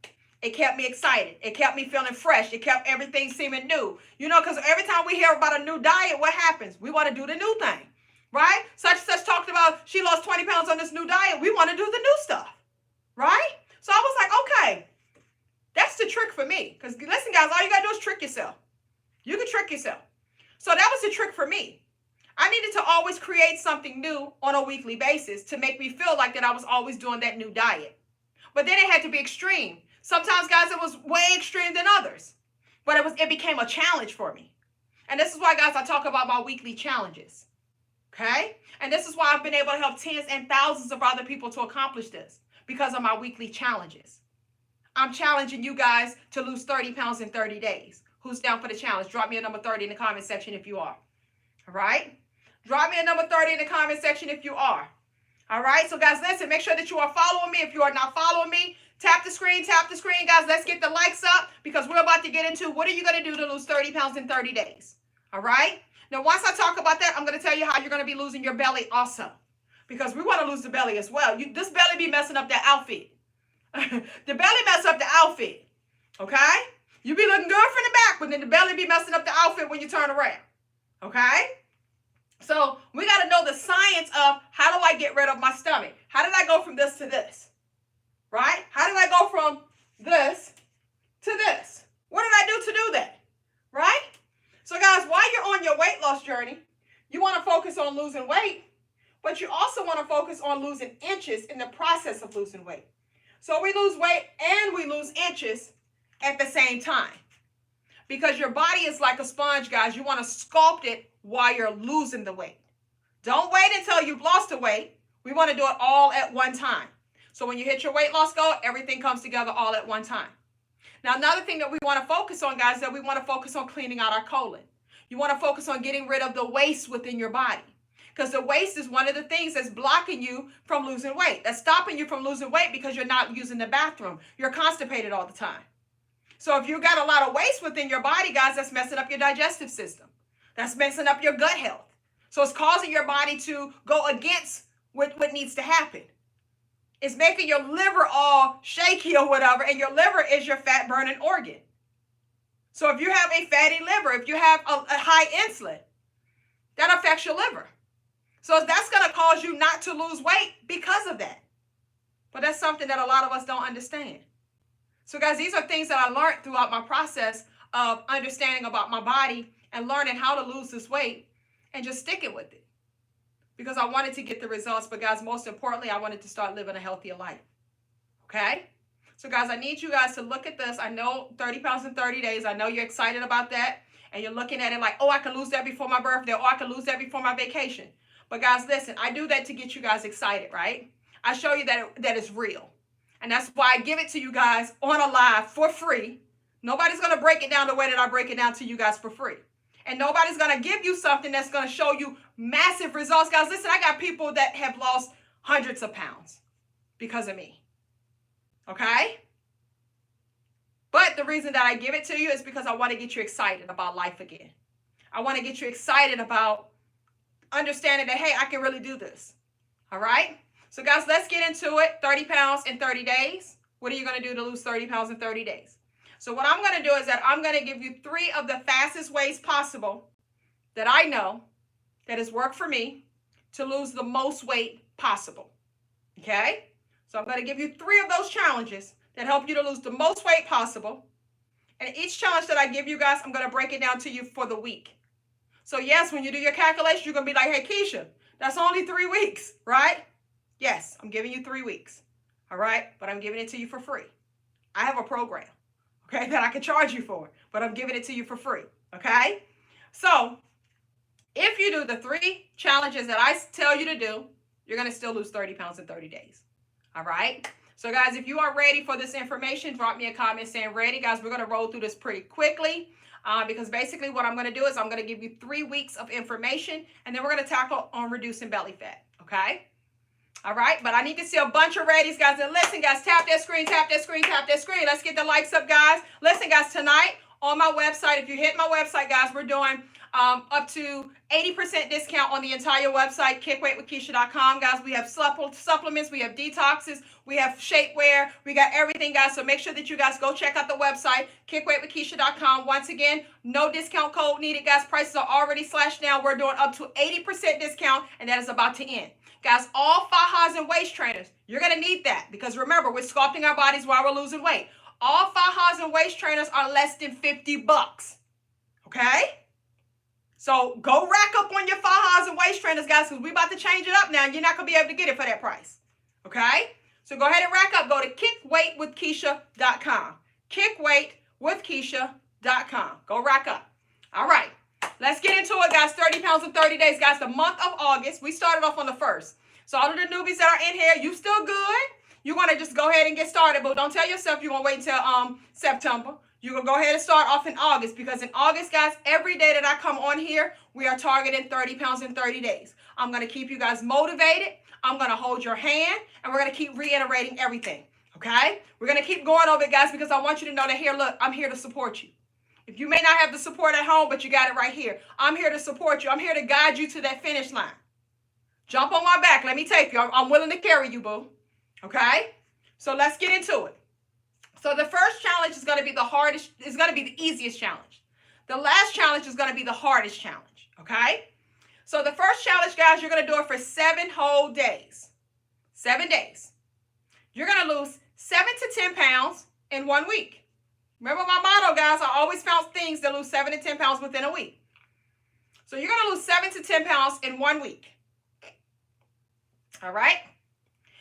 It kept me excited. It kept me feeling fresh. It kept everything seeming new. Because every time we hear about a new diet, what happens? We want to do the new thing, right? Such and such talked about she lost 20 pounds on this new diet. We want to do the new stuff, right? So I was like, okay, that's the trick for me. Because listen, guys, all you got to do is trick yourself. You can trick yourself. So that was the trick for me. I needed to always create something new on a weekly basis to make me feel like that I was always doing that new diet. But then it had to be extreme. Sometimes, guys, it was way extreme than others. But it became a challenge for me. And this is why, guys, I talk about my weekly challenges. Okay? And this is why I've been able to help tens and thousands of other people to accomplish this. Because of my weekly challenges. I'm challenging you guys to lose 30 pounds in 30 days. Who's down for the challenge? Drop me a number 30 in the comment section if you are. All right? Drop me a number 30 in the comment section if you are. All right? So, guys, listen. Make sure that you are following me. If you are not following me, tap the screen, guys. Let's get the likes up because we're about to get into what are you going to do to lose 30 pounds in 30 days. All right? Now, once I talk about that, I'm going to tell you how you're going to be losing your belly also because we want to lose the belly as well. This belly be messing up that outfit. The belly mess up the outfit. Okay? You be looking good from the back, but then the belly be messing up the outfit when you turn around. Okay? So we got to know the science of how do I get rid of my stomach? How did I go from this to this? Right? How did I go from this to this? What did I do to do that? Right? So guys, while you're on your weight loss journey, you want to focus on losing weight, but you also want to focus on losing inches in the process of losing weight. So we lose weight and we lose inches at the same time. Because your body is like a sponge, guys. You want to sculpt it while you're losing the weight. Don't wait until you've lost the weight. We want to do it all at one time. So when you hit your weight loss goal, everything comes together all at one time. Now, another thing that we want to focus on, guys, is that we want to focus on cleaning out our colon. You want to focus on getting rid of the waste within your body, because the waste is one of the things that's blocking you from losing weight. That's stopping you from losing weight because you're not using the bathroom. You're constipated all the time. So if you got a lot of waste within your body, guys, that's messing up your digestive system. That's messing up your gut health. So it's causing your body to go against what needs to happen. It's making your liver all shaky or whatever, and your liver is your fat burning organ. So if you have a fatty liver, if you have a high insulin, that affects your liver. So that's going to cause you not to lose weight because of that. But that's something that a lot of us don't understand. So guys, these are things that I learned throughout my process of understanding about my body and learning how to lose this weight and just sticking with it. Because I wanted to get the results, but guys, most importantly, I wanted to start living a healthier life. Okay? So guys, I need you guys to look at this. I know 30 pounds in 30 days. I know you're excited about that. And you're looking at it like, oh, I can lose that before my birthday. Oh, I can lose that before my vacation. But guys, listen, I do that to get you guys excited, right? I show you that it's real. And that's why I give it to you guys on a live for free. Nobody's going to break it down the way that I break it down to you guys for free. And nobody's going to give you something that's going to show you massive results. Guys, listen, I got people that have lost hundreds of pounds because of me. Okay? But the reason that I give it to you is because I want to get you excited about life again. I want to get you excited about understanding that, hey, I can really do this. All right? So guys, let's get into it. 30 pounds in 30 days. What are you going to do to lose 30 pounds in 30 days? So what I'm going to do is that I'm going to give you 3 of the fastest ways possible that I know that has worked for me to lose the most weight possible. Okay? So I'm going to give you 3 of those challenges that help you to lose the most weight possible. And each challenge that I give you guys, I'm going to break it down to you for the week. So yes, when you do your calculation, you're going to be like, hey, Keisha, that's only 3 weeks, right? Yes, I'm giving you 3 weeks. All right? But I'm giving it to you for free. I have a program, okay, that I can charge you for, but I'm giving it to you for free. Okay? So if you do the 3 challenges that I tell you to do, you're going to still lose 30 pounds in 30 days. All right? So guys, if you are ready for this information, drop me a comment saying ready. Guys, we're going to roll through this pretty quickly because basically what I'm going to do is I'm going to give you 3 weeks of information, and then we're going to tackle on reducing belly fat. Okay? All right? But I need to see a bunch of readies, guys. And listen, guys, tap that screen, tap that screen, tap that screen. Let's get the likes up, guys. Listen, guys, tonight on my website, if you hit my website, guys, we're doing up to 80% discount on the entire website, kickweightwithkeisha.com. Guys, we have supplements, we have detoxes, we have shapewear, we got everything, guys. So make sure that you guys go check out the website, kickweightwithkeisha.com. Once again, no discount code needed, guys. Prices are already slashed down. We're doing up to 80% discount, and that is about to end. Guys, all fajas and waist trainers, you're going to need that because remember, we're sculpting our bodies while we're losing weight. All fajas and waist trainers are less than $50. Okay? So go rack up on your fajas and waist trainers, guys, because we're about to change it up now. You're not going to be able to get it for that price. Okay? So go ahead and rack up. Go to kickweightwithkeisha.com. Kickweightwithkeisha.com. Go rack up. All right. Let's get into it, guys. 30 pounds in 30 days, guys. The month of August, we started off on the 1st. So all of the newbies that are in here, you still good? You want to just go ahead and get started, but don't tell yourself you're going to wait until September. You're going to go ahead and start off in August because in August, guys, every day that I come on here, we are targeting 30 pounds in 30 days. I'm going to keep you guys motivated. I'm going to hold your hand, and we're going to keep reiterating everything, okay? We're going to keep going over it, guys, because I want you to know that here, look, I'm here to support you. If you may not have the support at home, but you got it right here. I'm here to support you. I'm here to guide you to that finish line. Jump on my back. Let me take you. I'm willing to carry you, boo. Okay? So let's get into it. So the first challenge is going to be the hardest, is going to be the easiest challenge. The last challenge is going to be the hardest challenge. Okay? So the first challenge, guys, you're going to do it for 7 whole days. 7 days. You're going to lose 7 to 10 pounds in 1 week. Remember my motto, guys, I always found things that lose 7 to 10 pounds within a week. So you're going to lose 7 to 10 pounds in 1 week. All right?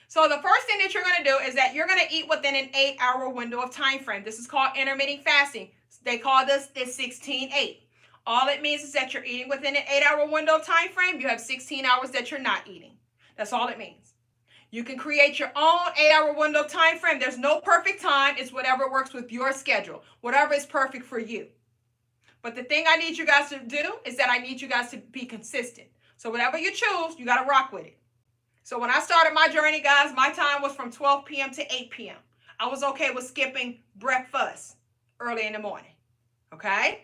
So the first thing that you're going to do is that you're going to eat within an 8-hour window of time frame. This is called intermittent fasting. They call this the 16-8. All it means is that you're eating within an 8-hour window of time frame. You have 16 hours that you're not eating. That's all it means. You can create your own 8-hour window time frame. There's no perfect time. It's whatever works with your schedule, whatever is perfect for you. But the thing I need you guys to do is that I need you guys to be consistent. So whatever you choose, you got to rock with it. So when I started my journey, guys, my time was from 12 p.m. to 8 p.m. I was okay with skipping breakfast early in the morning. Okay?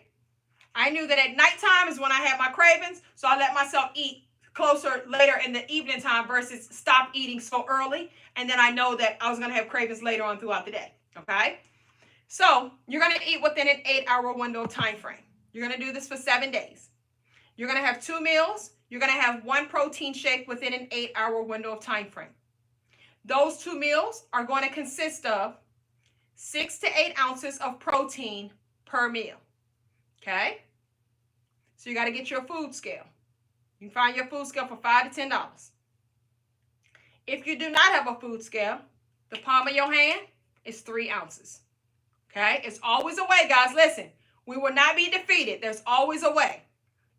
I knew that at nighttime is when I had my cravings, so I let myself eat closer later in the evening time versus stop eating so early, and then I know that I was going to have cravings later on throughout the day. Okay? So you're going to eat within an 8-hour window time frame. You're going to do this for 7 days. You're going to have 2 meals. You're going to have 1 protein shake within an 8-hour window of time frame. Those 2 meals are going to consist of 6 to 8 ounces of protein per meal. Okay? So you got to get your food scale. You can find your food scale for $5 to $10. If you do not have a food scale, the palm of your hand is 3 ounces. Okay? It's always a way, guys. Listen, we will not be defeated. There's always a way.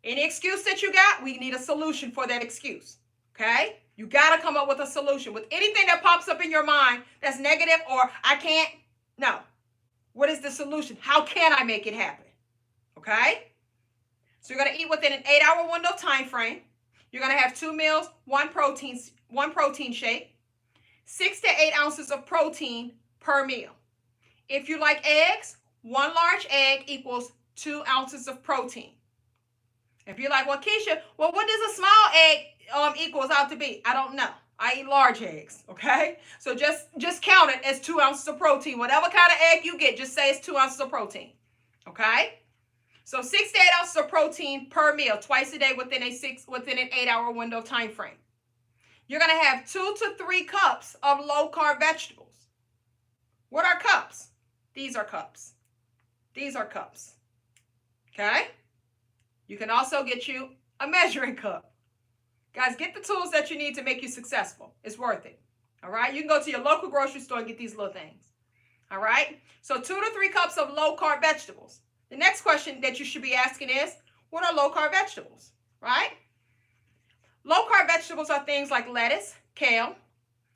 Any excuse that you got, we need a solution for that excuse. Okay? You got to come up with a solution. With anything that pops up in your mind that's negative or I can't, no. What is the solution? How can I make it happen? Okay? So you're going to eat within an 8-hour window time frame. You're going to have 2 meals, 1 protein shake, 6 to 8 ounces of protein per meal. If you like eggs, 1 large egg equals 2 ounces of protein. If you're like, well, Keisha, well, what does a small egg equals out to be? I don't know. I eat large eggs, okay? So just count it as 2 ounces of protein. Whatever kind of egg you get, just say it's 2 ounces of protein, okay? So 6 to 8 ounces of protein per meal, twice a day within an 8-hour window time frame. You're going to have 2 to 3 cups of low-carb vegetables. What are cups? These are cups. These are cups, okay? You can also get you a measuring cup. Guys, get the tools that you need to make you successful. It's worth it. All right? You can go to your local grocery store and get these little things. All right? So 2 to 3 cups of low-carb vegetables. The next question that you should be asking is, what are low-carb vegetables? Right? Low-carb vegetables are things like lettuce, kale,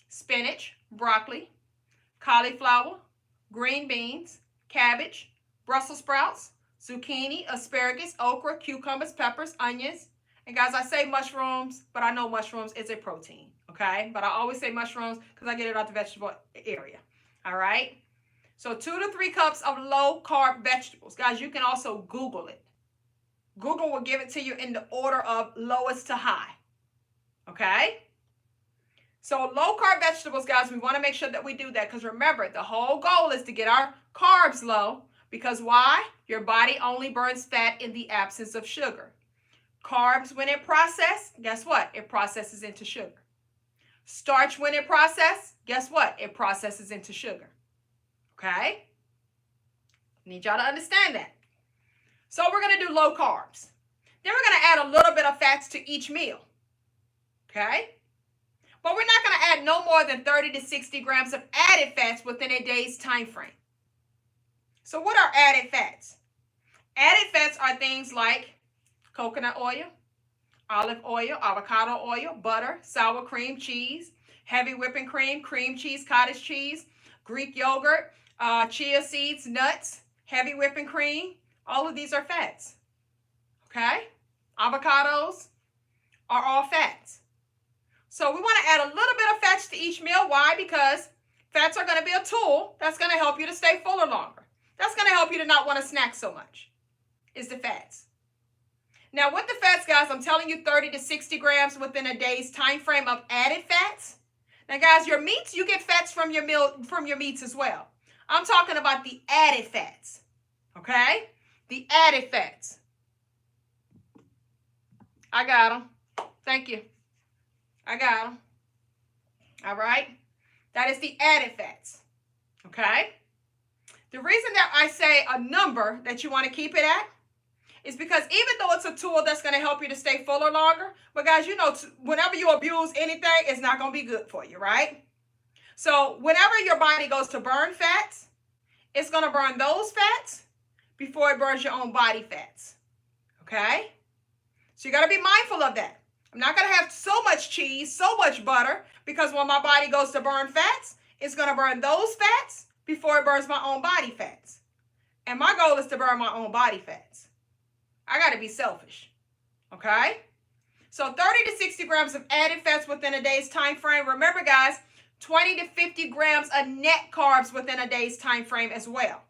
spinach, broccoli, cauliflower, green beans, cabbage, Brussels sprouts, zucchini, asparagus, okra, cucumbers, peppers, onions. And guys, I say mushrooms, but I know mushrooms is a protein, okay? But I always say mushrooms because I get it out the vegetable area, all right? So 2 to 3 cups of low-carb vegetables. Guys, you can also Google it. Google will give it to you in the order of lowest to high, okay? So low-carb vegetables, guys, we want to make sure that we do that because remember, the whole goal is to get our carbs low. Because why? Your body only burns fat in the absence of sugar. Carbs, when it processes, guess what? It processes into sugar. Starch, when it processes, guess what? It processes into sugar. Okay? Need y'all to understand that. So we're going to do low carbs. Then we're going to add a little bit of fats to each meal. Okay? But we're not going to add no more than 30 to 60 grams of added fats within a day's time frame. So what are added fats? Added fats are things like coconut oil, olive oil, avocado oil, butter, sour cream, cheese, heavy whipping cream, cream cheese, cottage cheese, Greek yogurt, chia seeds, nuts, heavy whipping cream. All of these are fats. Okay? Avocados are all fats. So we want to add a little bit of fats to each meal. Why? Because fats are going to be a tool that's going to help you to stay fuller longer. That's going to help you to not want to snack so much, is the fats. Now, with the fats, guys, I'm telling you 30 to 60 grams within a day's time frame of added fats. Now, guys, your meats, you get fats from your meats as well. I'm talking about the added fats, okay? The added fats. I got them. Thank you. I got them. All right? That is the added fats, okay? The reason that I say a number that you want to keep it at is because even though it's a tool that's going to help you to stay fuller longer, but guys, you know, whenever you abuse anything, it's not going to be good for you, right? So whenever your body goes to burn fats, it's going to burn those fats before it burns your own body fats, okay? So you got to be mindful of that. I'm not going to have so much cheese, so much butter, because when my body goes to burn fats, it's going to burn those fats before it burns my own body fats. And my goal is to burn my own body fats. I got to be selfish. Okay? So 30 to 60 grams of added fats within a day's time frame. Remember, guys, 20 to 50 grams of net carbs within a day's time frame as well.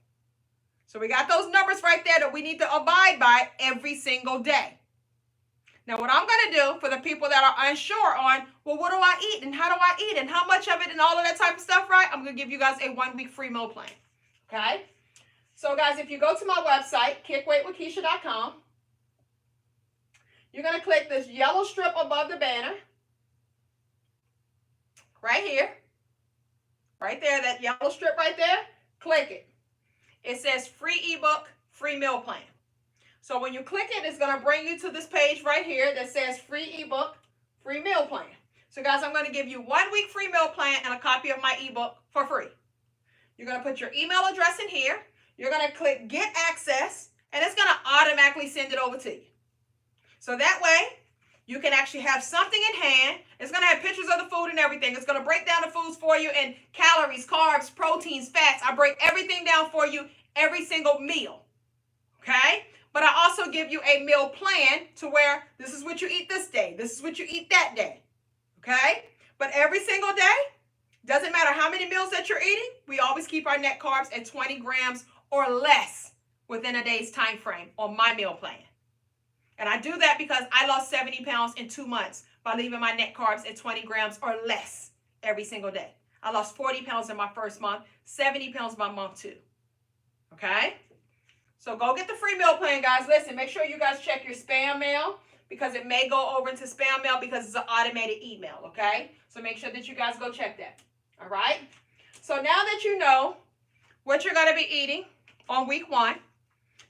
So we got those numbers right there that we need to abide by every single day. Now, what I'm going to do for the people that are unsure on, well, what do I eat and how do I eat and how much of it and all of that type of stuff, right? I'm going to give you guys a 1-week free meal plan. Okay? So, guys, if you go to my website, kickweightwithkeisha.com, you're going to click this yellow strip above the banner. Right here. Right there, that yellow strip right there. Click it. It says free ebook, free meal plan. So when you click it, it's going to bring you to this page right here that says free ebook, free meal plan. So guys, I'm going to give you 1 week free meal plan and a copy of my ebook for free. You're going to put your email address in here. You're going to click get access and it's going to automatically send it over to you. So that way you can actually have something in hand. It's going to have pictures of the food and everything. It's going to break down the foods for you in calories, carbs, proteins, fats. I break everything down for you every single meal. Okay? But I also give you a meal plan to where this is what you eat this day. This is what you eat that day. Okay? But every single day, doesn't matter how many meals that you're eating, we always keep our net carbs at 20 grams or less within a day's time frame on my meal plan. And I do that because I lost 70 pounds in 2 months by leaving my net carbs at 20 grams or less every single day. I lost 40 pounds in my first month, 70 pounds by month 2. Okay? So go get the free meal plan, guys. Listen, make sure you guys check your spam mail because it may go over into spam mail because it's an automated email, okay? So make sure that you guys go check that, all right? So now that you know what you're going to be eating on week 1,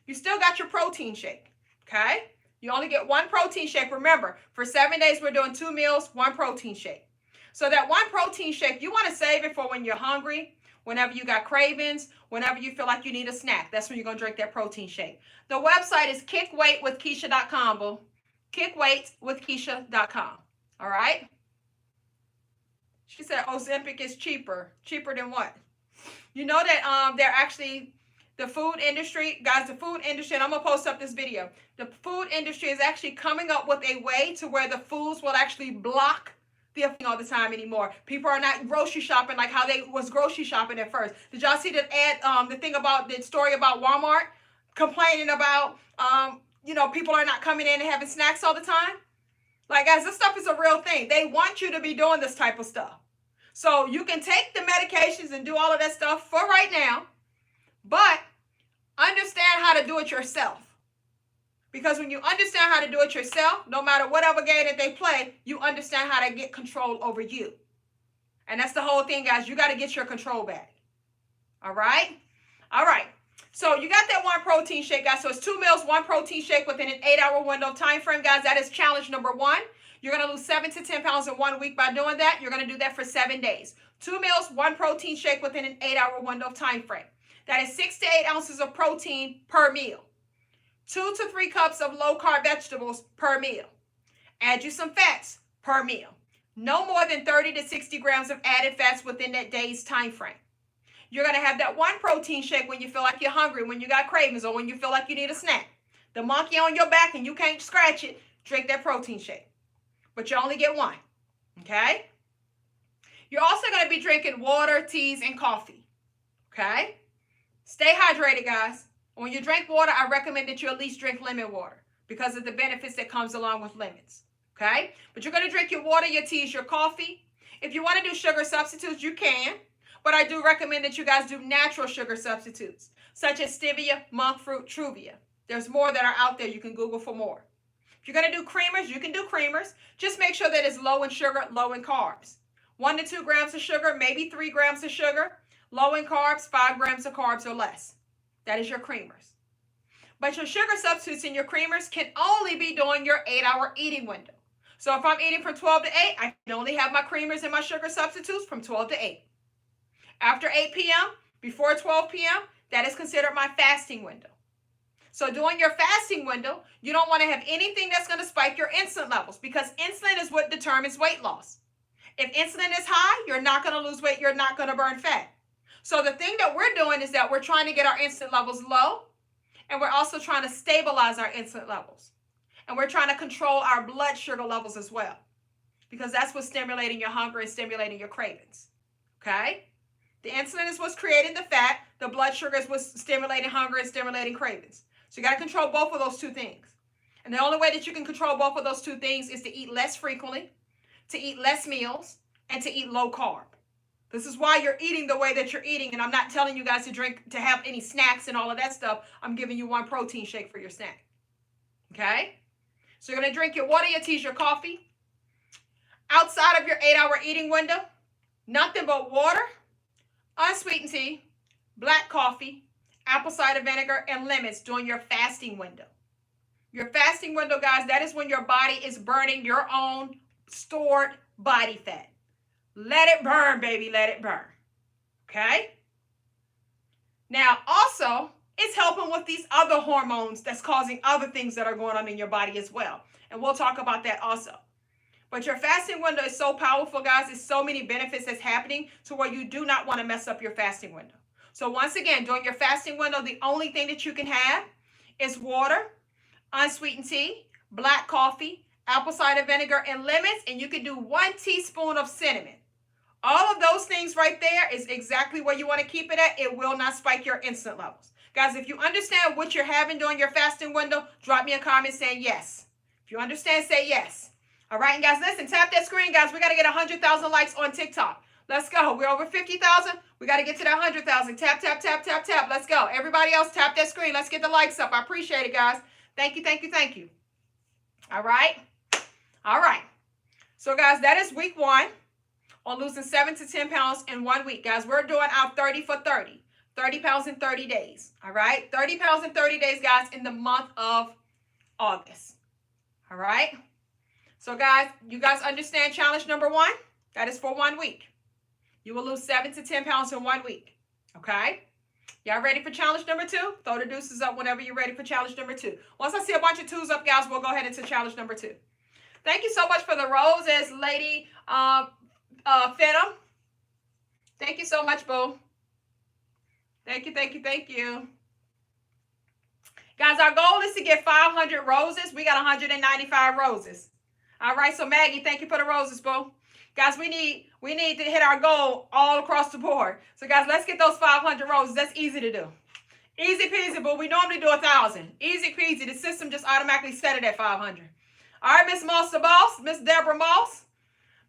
you still got your protein shake, okay? You only get 1 protein shake. Remember, for 7 days, we're doing 2 meals, 1 protein shake. So that 1 protein shake, you want to save it for when you're hungry, whenever you got cravings, whenever you feel like you need a snack. That's when you're going to drink that protein shake. The website is kickweightwithkeisha.com, boo. Kickweightwithkeisha.com. All right? She said Ozempic is cheaper. Cheaper than what? You know that they're actually, the food industry, guys, the food industry, and I'm going to post up this video. The food industry is actually coming up with a way to where the foods will actually block the thing all the time anymore. People are not grocery shopping like how they was grocery shopping at first. Did y'all see the ad, the thing about the story about Walmart complaining about, people are not coming in and having snacks all the time? Like, guys, this stuff is a real thing. They want you to be doing this type of stuff. So you can take the medications and do all of that stuff for right now, but understand how to do it yourself. Because when you understand how to do it yourself, no matter whatever game that they play, you understand how to get control over you. And that's the whole thing, guys. You got to get your control back. All right? All right. So you got that 1 protein shake, guys. So it's 2 meals, 1 protein shake within an 8-hour window time frame, guys. That is challenge number 1. You're going to lose 7 to 10 pounds in 1 week by doing that. You're going to do that for 7 days. 2 meals, 1 protein shake within an 8-hour window time frame. That is 6 to 8 ounces of protein per meal. 2 to 3 cups of low-carb vegetables per meal. Add you some fats per meal. No more than 30 to 60 grams of added fats within that day's time frame. You're going to have that 1 protein shake when you feel like you're hungry, when you got cravings, or when you feel like you need a snack. The monkey on your back and you can't scratch it, drink that protein shake. But you only get 1, okay? You're also going to be drinking water, teas, and coffee, okay? Stay hydrated, guys. When you drink water, I recommend that you at least drink lemon water because of the benefits that comes along with lemons, okay? But you're going to drink your water, your teas, your coffee. If you want to do sugar substitutes, you can. But I do recommend that you guys do natural sugar substitutes, such as stevia, monk fruit, truvia. There's more that are out there. You can Google for more. If you're going to do creamers, you can do creamers. Just make sure that it's low in sugar, low in carbs. 1 to 2 grams of sugar, maybe 3 grams of sugar. Low in carbs, 5 grams of carbs or less. That is your creamers. But your sugar substitutes in your creamers can only be during your 8-hour eating window. So if I'm eating from 12 to 8, I can only have my creamers and my sugar substitutes from 12 to 8. After 8 p.m., before 12 p.m., that is considered my fasting window. So during your fasting window, you don't want to have anything that's going to spike your insulin levels, because insulin is what determines weight loss. If insulin is high, you're not going to lose weight. You're not going to burn fat. So the thing that we're doing is that we're trying to get our insulin levels low, and we're also trying to stabilize our insulin levels. And we're trying to control our blood sugar levels as well, because that's what's stimulating your hunger and stimulating your cravings. Okay? The insulin is what's creating the fat. The blood sugar is what's stimulating hunger and stimulating cravings. So you got to control both of those two things. And the only way that you can control both of those two things is to eat less frequently, to eat less meals, and to eat low carb. This is why you're eating the way that you're eating. And I'm not telling you guys to have any snacks and all of that stuff. I'm giving you one protein shake for your snack. Okay? So you're going to drink your water, your tea, your coffee. Outside of your 8-hour eating window, nothing but water, unsweetened tea, black coffee, apple cider vinegar, and lemons during your fasting window. Your fasting window, guys, that is when your body is burning your own stored body fat. Let it burn, baby. Let it burn. Okay? Now, also, it's helping with these other hormones that's causing other things that are going on in your body as well. And we'll talk about that also. But your fasting window is so powerful, guys. There's so many benefits that's happening to where you do not want to mess up your fasting window. So once again, during your fasting window, the only thing that you can have is water, unsweetened tea, black coffee, apple cider vinegar, and lemons. And you can do 1 teaspoon of cinnamon. All of those things right there is exactly where you want to keep it at. It will not spike your insulin levels. Guys, if you understand what you're having during your fasting window, drop me a comment saying yes. If you understand, say yes. All right, and guys, listen, tap that screen, guys. We got to get 100,000 likes on TikTok. Let's go. We're over 50,000. We got to get to that 100,000. Tap, tap, tap, tap, tap. Let's go. Everybody else, tap that screen. Let's get the likes up. I appreciate it, guys. Thank you, thank you, thank you. All right. All right. So, guys, that is week 1 on losing 7 to 10 pounds in 1 week. Guys, we're doing our 30 for 30. 30 pounds in 30 days. All right. 30 pounds in 30 days, guys, in the month of August. All right. So, guys, you guys understand challenge number 1? That is for 1 week. You will lose 7 to 10 pounds in 1 week. Okay? Y'all ready for challenge number 2? Throw the deuces up whenever you're ready for challenge number 2. Once I see a bunch of 2s up, guys, we'll go ahead into challenge number 2. Thank you so much for the roses, Lady Phenom. Thank you so much, boo. Thank you, thank you, thank you. Guys, our goal is to get 500 roses. We got 195 roses. All right, so Maggie, thank you for the roses, boo. Guys, we need to hit our goal all across the board. So, guys, let's get those 500 roses. That's easy to do. Easy peasy, boo. We normally do 1,000. Easy peasy. The system just automatically set it at 500. All right, Miss Moss the Boss, Miss Deborah Moss,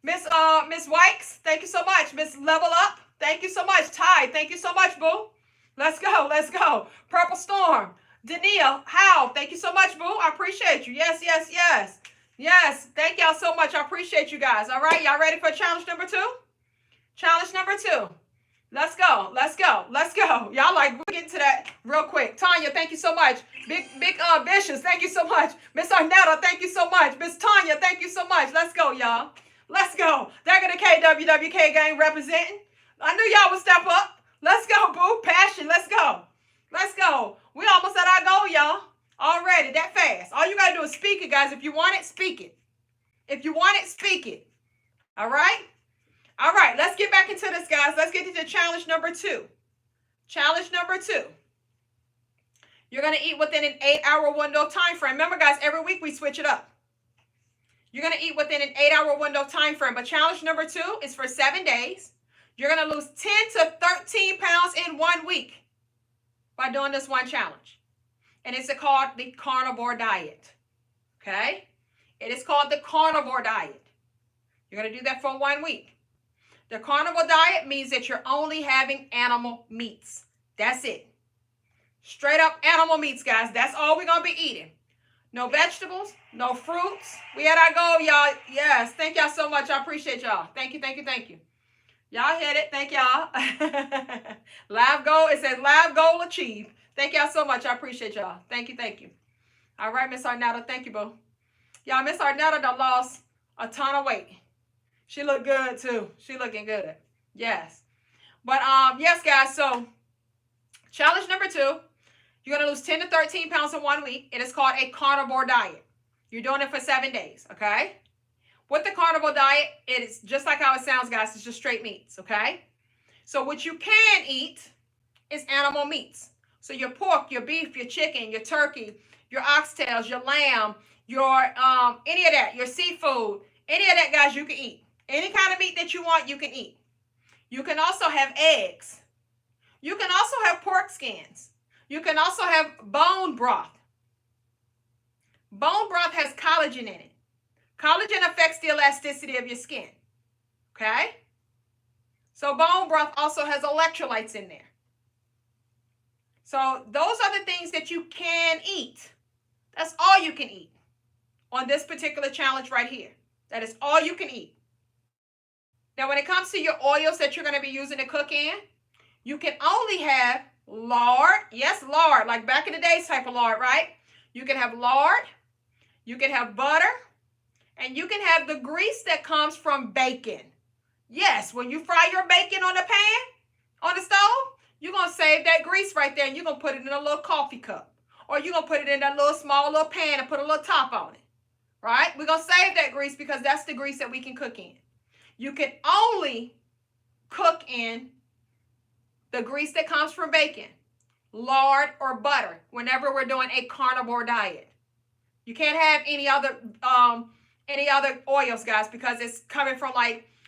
Miss Wykes, thank you so much. Miss Level Up, thank you so much. Ty, thank you so much, boo. Let's go, let's go. Purple Storm, Dania, How, thank you so much, boo. I appreciate you. Yes, yes, yes. Yes, thank y'all so much. I appreciate you guys. All right, y'all ready for challenge number 2? Challenge number 2. Let's go, let's go, let's go. Y'all like, we'll get to that real quick. Tanya, thank you so much. Big Vicious, thank you so much. Miss Arnetta, thank you so much. Miss Tanya, thank you so much. Let's go, y'all. Let's go. There go the KWWK gang representing. I knew y'all would step up. Let's go, boo. Passion, let's go. Let's go. We almost at our goal, y'all. Already, that fast. All you got to do is speak it, guys. If you want it, speak it. If you want it, speak it. All right? All right, let's get back into this, guys. Let's get into challenge number 2. Challenge number 2. You're going to eat within an 8-hour window of time frame. Remember, guys, every week we switch it up. You're going to eat within an 8-hour window of time frame. But challenge number 2 is for 7 days. You're going to lose 10 to 13 pounds in 1 week by doing this one challenge. And it's called the carnivore diet. Okay? It is called the carnivore diet. You're going to do that for 1 week. The carnivore diet means that you're only having animal meats. That's it. Straight up animal meats, guys. That's all we're going to be eating. No vegetables, no fruits. We had our goal, y'all. Yes, thank y'all so much. I appreciate y'all. Thank you, thank you, thank you. Y'all hit it. Thank y'all. Live goal. It says live goal achieved. Thank y'all so much. I appreciate y'all. Thank you, thank you. All right, Miss Arnetta. Thank you, boo. Y'all, Miss Arnetta done lost a ton of weight. She look good too. She looking good. Yes. But yes, guys. So challenge number 2, You're going to lose 10 to 13 pounds in 1 week. It is called a carnivore diet. You're doing it for 7 days, okay? With the carnivore diet, it is just like how it sounds, guys. It's just straight meats, okay? So what you can eat is animal meats. So your pork, your beef, your chicken, your turkey, your oxtails, your lamb, your any of that, your seafood, any of that, guys, you can eat. Any kind of meat that you want, you can eat. You can also have eggs. You can also have pork skins. You can also have bone broth. Bone broth has collagen in it. Collagen affects the elasticity of your skin. Okay? So bone broth also has electrolytes in there. So those are the things that you can eat. That's all you can eat on this particular challenge right here. That is all you can eat. Now, when it comes to your oils that you're going to be using to cook in, you can only have lard. Yes, lard, like back in the days type of lard, right? You can have lard, you can have butter, and you can have the grease that comes from bacon. Yes, when you fry your bacon on the pan, on the stove, you're going to save that grease right there, and you're going to put it in a little coffee cup. Or you're going to put it in that little small little pan and put a little top on it. Right? We're going to save that grease because that's the grease that we can cook in. You can only cook in the grease that comes from bacon, lard, or butter whenever we're doing a carnivore diet. You can't have any other oils, guys, because it's coming from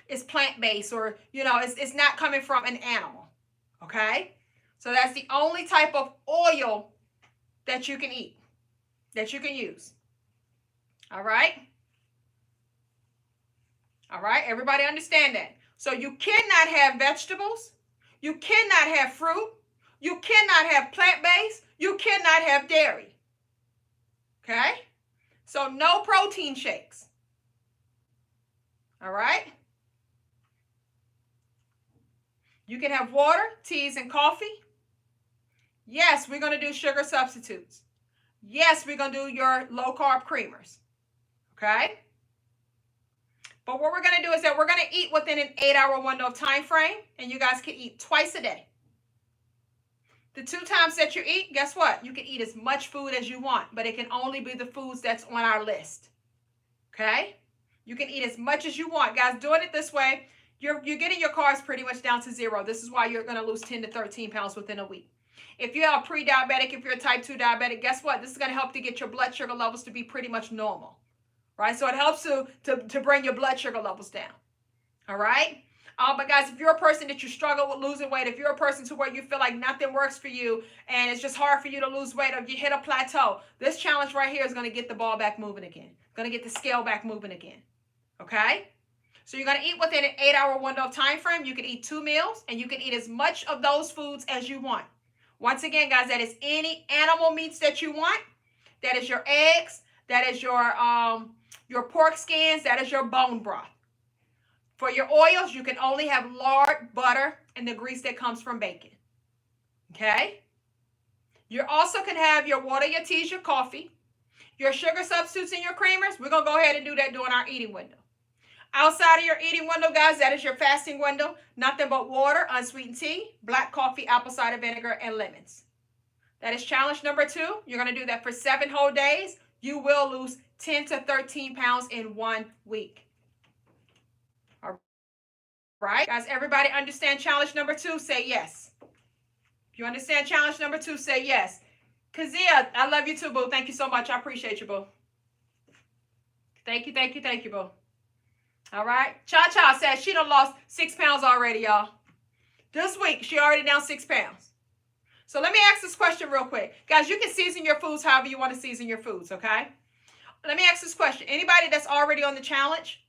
it's plant-based, or it's not coming from an animal. Okay? So that's the only type of oil that you can eat, that you can use. All right? All right, everybody understand that. So you cannot have vegetables. You cannot have fruit. You cannot have plant-based. You cannot have dairy. Okay? So no protein shakes. All right? You can have water, teas, and coffee. Yes, we're going to do sugar substitutes. Yes, we're going to do your low-carb creamers. Okay? But what we're going to do is that we're going to eat within an 8-hour window of time frame, and you guys can eat twice a day. The 2 times that you eat, guess what? You can eat as much food as you want, but it can only be the foods that's on our list. Okay? You can eat as much as you want. Guys, doing it this way, you're getting your carbs pretty much down to 0. This is why you're going to lose 10 to 13 pounds within a week. If you're a pre-diabetic, if you're a type 2 diabetic, guess what? This is going to help to get your blood sugar levels to be pretty much normal. Right? So it helps to bring your blood sugar levels down. All right? But guys, if you're a person that you struggle with losing weight, if you're a person to where you feel like nothing works for you and it's just hard for you to lose weight, or you hit a plateau, this challenge right here is going to get the ball back moving again. Going to get the scale back moving again. Okay? So you're going to eat within an 8-hour window of time frame. You can eat 2 meals, and you can eat as much of those foods as you want. Once again, guys, that is any animal meats that you want. That is your eggs. That is your pork skins. That is your bone broth. For your oils, you can only have lard, butter, and the grease that comes from bacon. Okay? You also can have your water, your teas, your coffee, your sugar substitutes, and your creamers. We're going to go ahead and do that during our eating window. Outside of your eating window, guys, that is your fasting window. Nothing but water, unsweetened tea, black coffee, apple cider vinegar, and lemons. That is challenge number 2. You're going to do that for 7 whole days. You will lose 10 to 13 pounds in 1 week. All right, guys, everybody understand challenge number 2? Say yes. If you understand challenge number 2, say yes. Kazia, I love you too, boo. Thank you so much. I appreciate you, boo. Thank you, thank you, thank you, boo. All right. Cha-Cha says she done lost 6 pounds already, y'all. This week, she already down 6 pounds. So let me ask this question real quick. Guys, you can season your foods however you want to season your foods, okay? Let me ask this question. Anybody that's already on the challenge,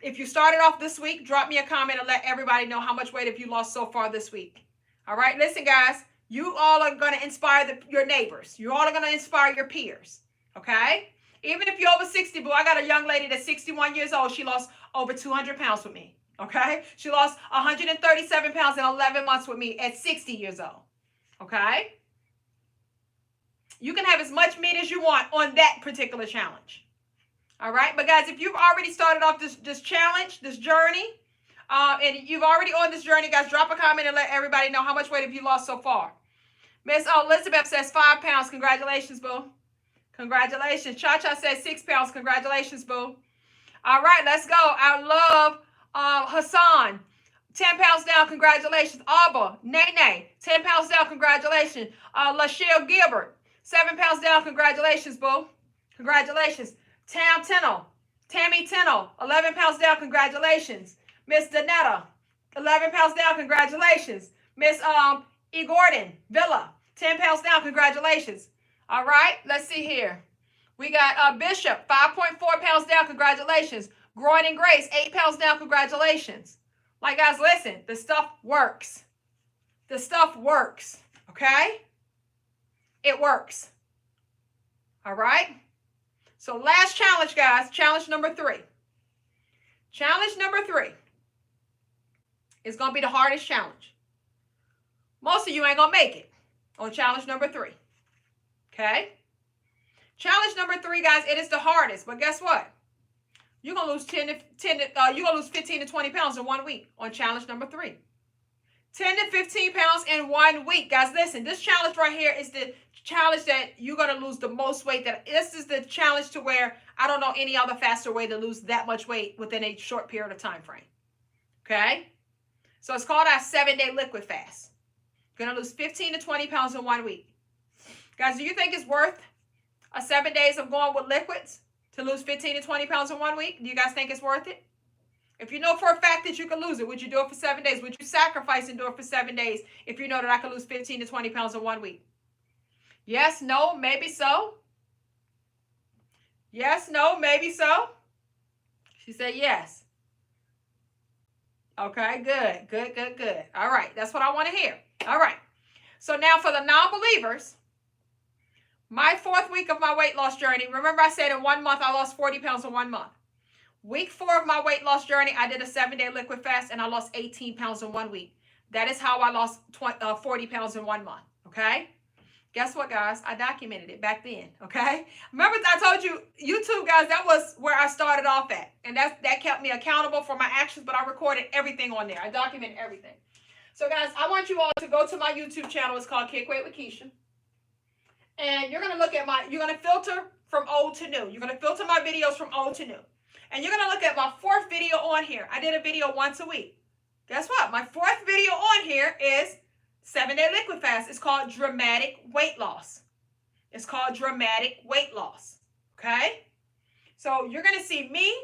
if you started off this week, drop me a comment and let everybody know how much weight have you lost so far this week. All right? Listen, guys, you all are going to inspire your neighbors. You all are going to inspire your peers, okay? Even if you're over 60, boo, I got a young lady that's 61 years old. She lost over 200 pounds with me, okay? She lost 137 pounds in 11 months with me at 60 years old, okay? You can have as much meat as you want on that particular challenge, all right? But, guys, if you've already started off this challenge, this journey, and you've already on this journey, guys, drop a comment and let everybody know how much weight have you lost so far. Miss Elizabeth says 5 pounds. Congratulations, boo. Congratulations. Cha-Cha says 6 pounds. Congratulations, boo. All right, let's go. I love Hassan. 10 pounds down. Congratulations. Abba. Nene. 10 pounds down. Congratulations. Lachelle Gilbert. 7 pounds down. Congratulations, boo. Congratulations. Tammy Tennell. 11 pounds down. Congratulations. Miss Danetta. 11 pounds down. Congratulations. Miss E. Gordon Villa. 10 pounds down. Congratulations. All right, let's see here. We got Bishop, 5.4 pounds down. Congratulations. Groin and Grace, 8 pounds down. Congratulations. Like, guys, listen, the stuff works. The stuff works, okay? It works. All right? So last challenge, guys, challenge number 3. Challenge number 3 is going to be the hardest challenge. Most of you ain't going to make it on challenge number 3. Okay? Challenge number 3, guys, it is the hardest, but guess what? You're gonna lose you're gonna lose 15 to 20 pounds in 1 week on challenge number 3. 10 to 15 pounds in 1 week, guys. Listen, this challenge right here is the challenge that you're gonna lose the most weight. This is the challenge to where I don't know any other faster way to lose that much weight within a short period of time frame. Okay? So it's called our 7-day liquid fast. You're gonna lose 15 to 20 pounds in 1 week. Guys, do you think it's worth 7 days of going with liquids to lose 15 to 20 pounds in 1 week? Do you guys think it's worth it? If you know for a fact that you can lose it, would you do it for 7 days? Would you sacrifice and do it for 7 days if you know that I can lose 15 to 20 pounds in 1 week? Yes, no, maybe so. Yes, no, maybe so. She said yes. Okay, good. All right, that's what I want to hear. All right. So now for the non-believers, my 4th week of my weight loss journey, remember I said in 1 month I lost 40 pounds in 1 month. Week 4 of my weight loss journey, I did a 7-day liquid fast and I lost 18 pounds in 1 week. That is how I lost 40 pounds in 1 month, okay? Guess what, guys? I documented it back then, okay? Remember I told you, YouTube, guys, that was where I started off at. And that kept me accountable for my actions, but I recorded everything on there. I documented everything. So, guys, I want you all to go to my YouTube channel. It's called Kick Weight with Keisha. And you're going to look at you're going to filter from old to new. You're going to filter my videos from old to new. And you're going to look at my 4th video on here. I did a video once a week. Guess what? My 4th video on here is 7-day liquid fast. It's called Dramatic Weight Loss. It's called Dramatic Weight Loss. Okay? So you're going to see me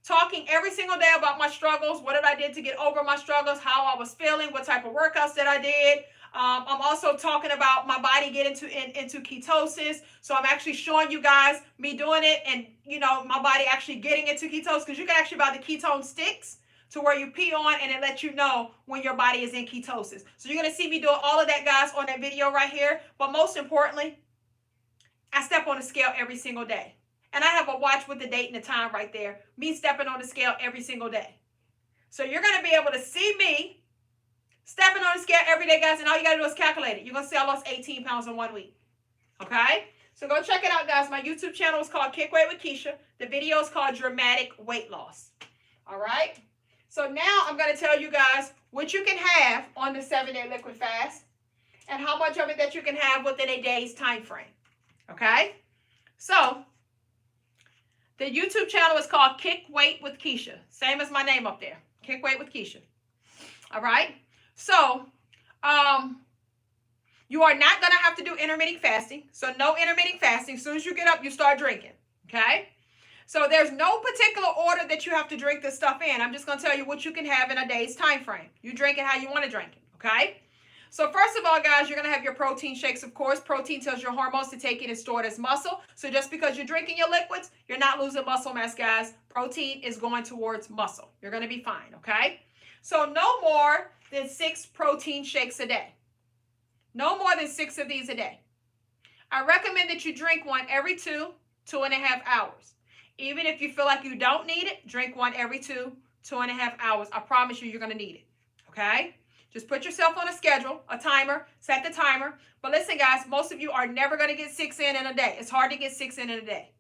talking every single day about my struggles, what I did to get over my struggles, how I was feeling, what type of workouts that I did. I'm also talking about my body getting into ketosis. So I'm actually showing you guys me doing it and, you know, my body actually getting into ketosis, because you can actually buy the ketone sticks to where you pee on and it lets you know when your body is in ketosis. So you're going to see me doing all of that, guys, on that video right here. But most importantly, I step on the scale every single day. And I have a watch with the date and the time right there. Me stepping on the scale every single day. So you're going to be able to see me stepping on the scale every day, guys, and all you got to do is calculate it. You're going to see I lost 18 pounds in 1 week. Okay? So go check it out, guys. My YouTube channel is called Kick Weight with Keisha. The video is called Dramatic Weight Loss. All right? So now I'm going to tell you guys what you can have on the 7-day liquid fast and how much of it that you can have within a day's time frame. Okay? So the YouTube channel is called Kick Weight with Keisha. Same as my name up there. Kick Weight with Keisha. All right? So, you are not going to have to do intermittent fasting. So, no intermittent fasting. As soon as you get up, you start drinking. Okay? So, there's no particular order that you have to drink this stuff in. I'm just going to tell you what you can have in a day's time frame. You drink it how you want to drink it. Okay? So, first of all, guys, you're going to have your protein shakes, of course. Protein tells your hormones to take it and store it as muscle. So, just because you're drinking your liquids, you're not losing muscle mass, guys. Protein is going towards muscle. You're going to be fine. Okay? So, no more than 6 protein shakes a day. No more than 6 of these a day. I recommend that you drink one every 2.5 hours. Even if you feel like you don't need it, drink one every 2.5 hours. I promise you, you're going to need it. Okay? Just put yourself on a schedule, a timer, set the timer. But listen, guys, most of you are never going to get 6 in a day. It's hard to get 6 in a day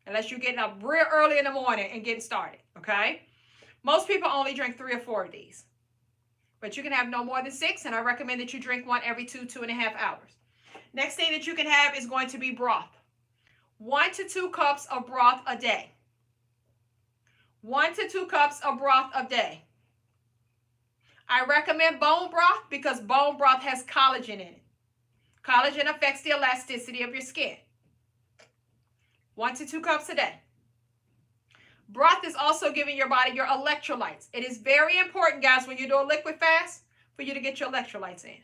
unless you're getting up real early in the morning and getting started. Okay? Most people only drink 3 or 4 of these. but you can have no more than 6, and I recommend that you drink one every 2.5 hours. Next thing that you can have is going to be broth. 1 to 2 cups of broth a day. 1 to 2 cups of broth a day. I recommend bone broth because bone broth has collagen in it. Collagen affects the elasticity of your skin. 1 to 2 cups a day. Broth is also giving your body your electrolytes. It is very important, guys, when you do a liquid fast, for you to get your electrolytes in.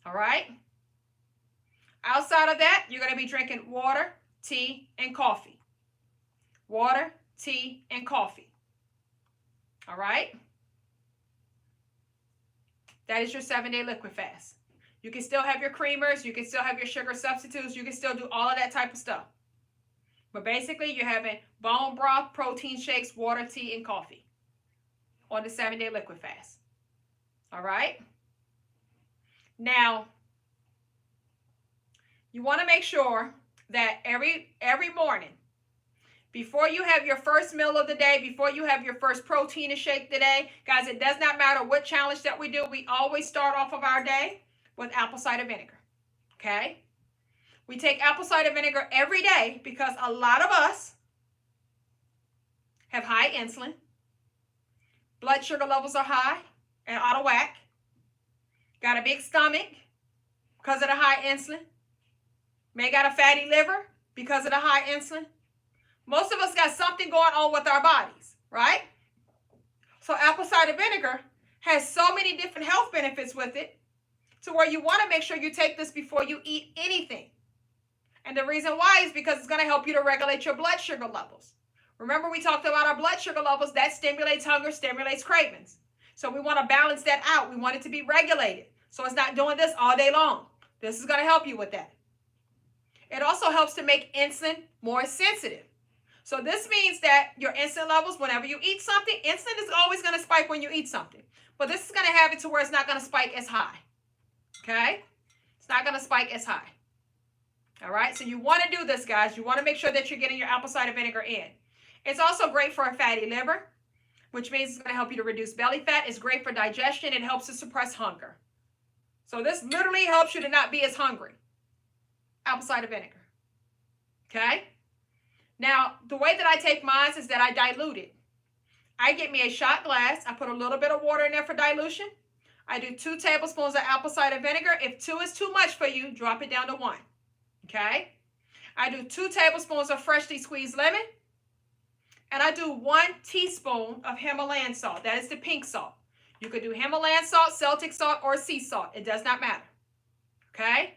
All right? Outside of that, you're going to be drinking water, tea, and coffee. Water, tea, and coffee. All right? That is your 7-day liquid fast. You can still have your creamers. You can still have your sugar substitutes. You can still do all of that type of stuff. But basically, you're having bone broth, protein shakes, water, tea, and coffee on the 7-day liquid fast. All right? Now, you want to make sure that every morning, before you have your first meal of the day, before you have your first protein shake today, guys, it does not matter what challenge that we do. We always start off of our day with apple cider vinegar. Okay? We take apple cider vinegar every day because a lot of us have high insulin. Blood sugar levels are high and out of whack. Got a big stomach because of the high insulin. May got a fatty liver because of the high insulin. Most of us got something going on with our bodies, right? So apple cider vinegar has so many different health benefits with it to where you want to make sure you take this before you eat anything. And the reason why is because it's going to help you to regulate your blood sugar levels. Remember, we talked about our blood sugar levels. That stimulates hunger, stimulates cravings. So we want to balance that out. We want it to be regulated. So it's not doing this all day long. This is going to help you with that. It also helps to make insulin more sensitive. So this means that your insulin levels, whenever you eat something, insulin is always going to spike when you eat something. But this is going to have it to where it's not going to spike as high. Okay? It's not going to spike as high. All right? So you want to do this, guys. You want to make sure that you're getting your apple cider vinegar in. It's also great for a fatty liver, which means it's going to help you to reduce belly fat. It's great for digestion. It helps to suppress hunger. So this literally helps you to not be as hungry. Apple cider vinegar. Okay? Now, the way that I take mine is that I dilute it. I get me a shot glass. I put a little bit of water in there for dilution. I do 2 tablespoons of apple cider vinegar. If 2 is too much for you, drop it down to 1. Okay? I do 2 tablespoons of freshly squeezed lemon. And I do 1 teaspoon of Himalayan salt. That is the pink salt. You could do Himalayan salt, Celtic salt, or sea salt. It does not matter. Okay?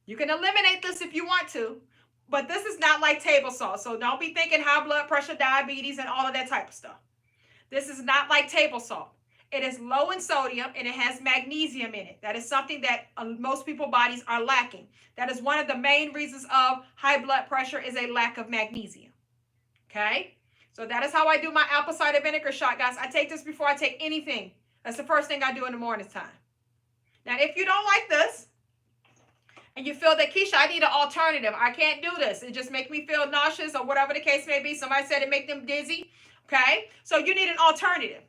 You can eliminate this if you want to. But this is not like table salt. So don't be thinking high blood pressure, diabetes, and all of that type of stuff. This is not like table salt. It is low in sodium and it has magnesium in it. That is something that most people's bodies are lacking. That is one of the main reasons of high blood pressure is a lack of magnesium. Okay? So that is how I do my apple cider vinegar shot, guys. I take this before I take anything. That's the first thing I do in the morning time. Now, if you don't like this, and you feel that, Keisha, I need an alternative. I can't do this. It just makes me feel nauseous or whatever the case may be. Somebody said it make them dizzy. Okay? So you need an alternative.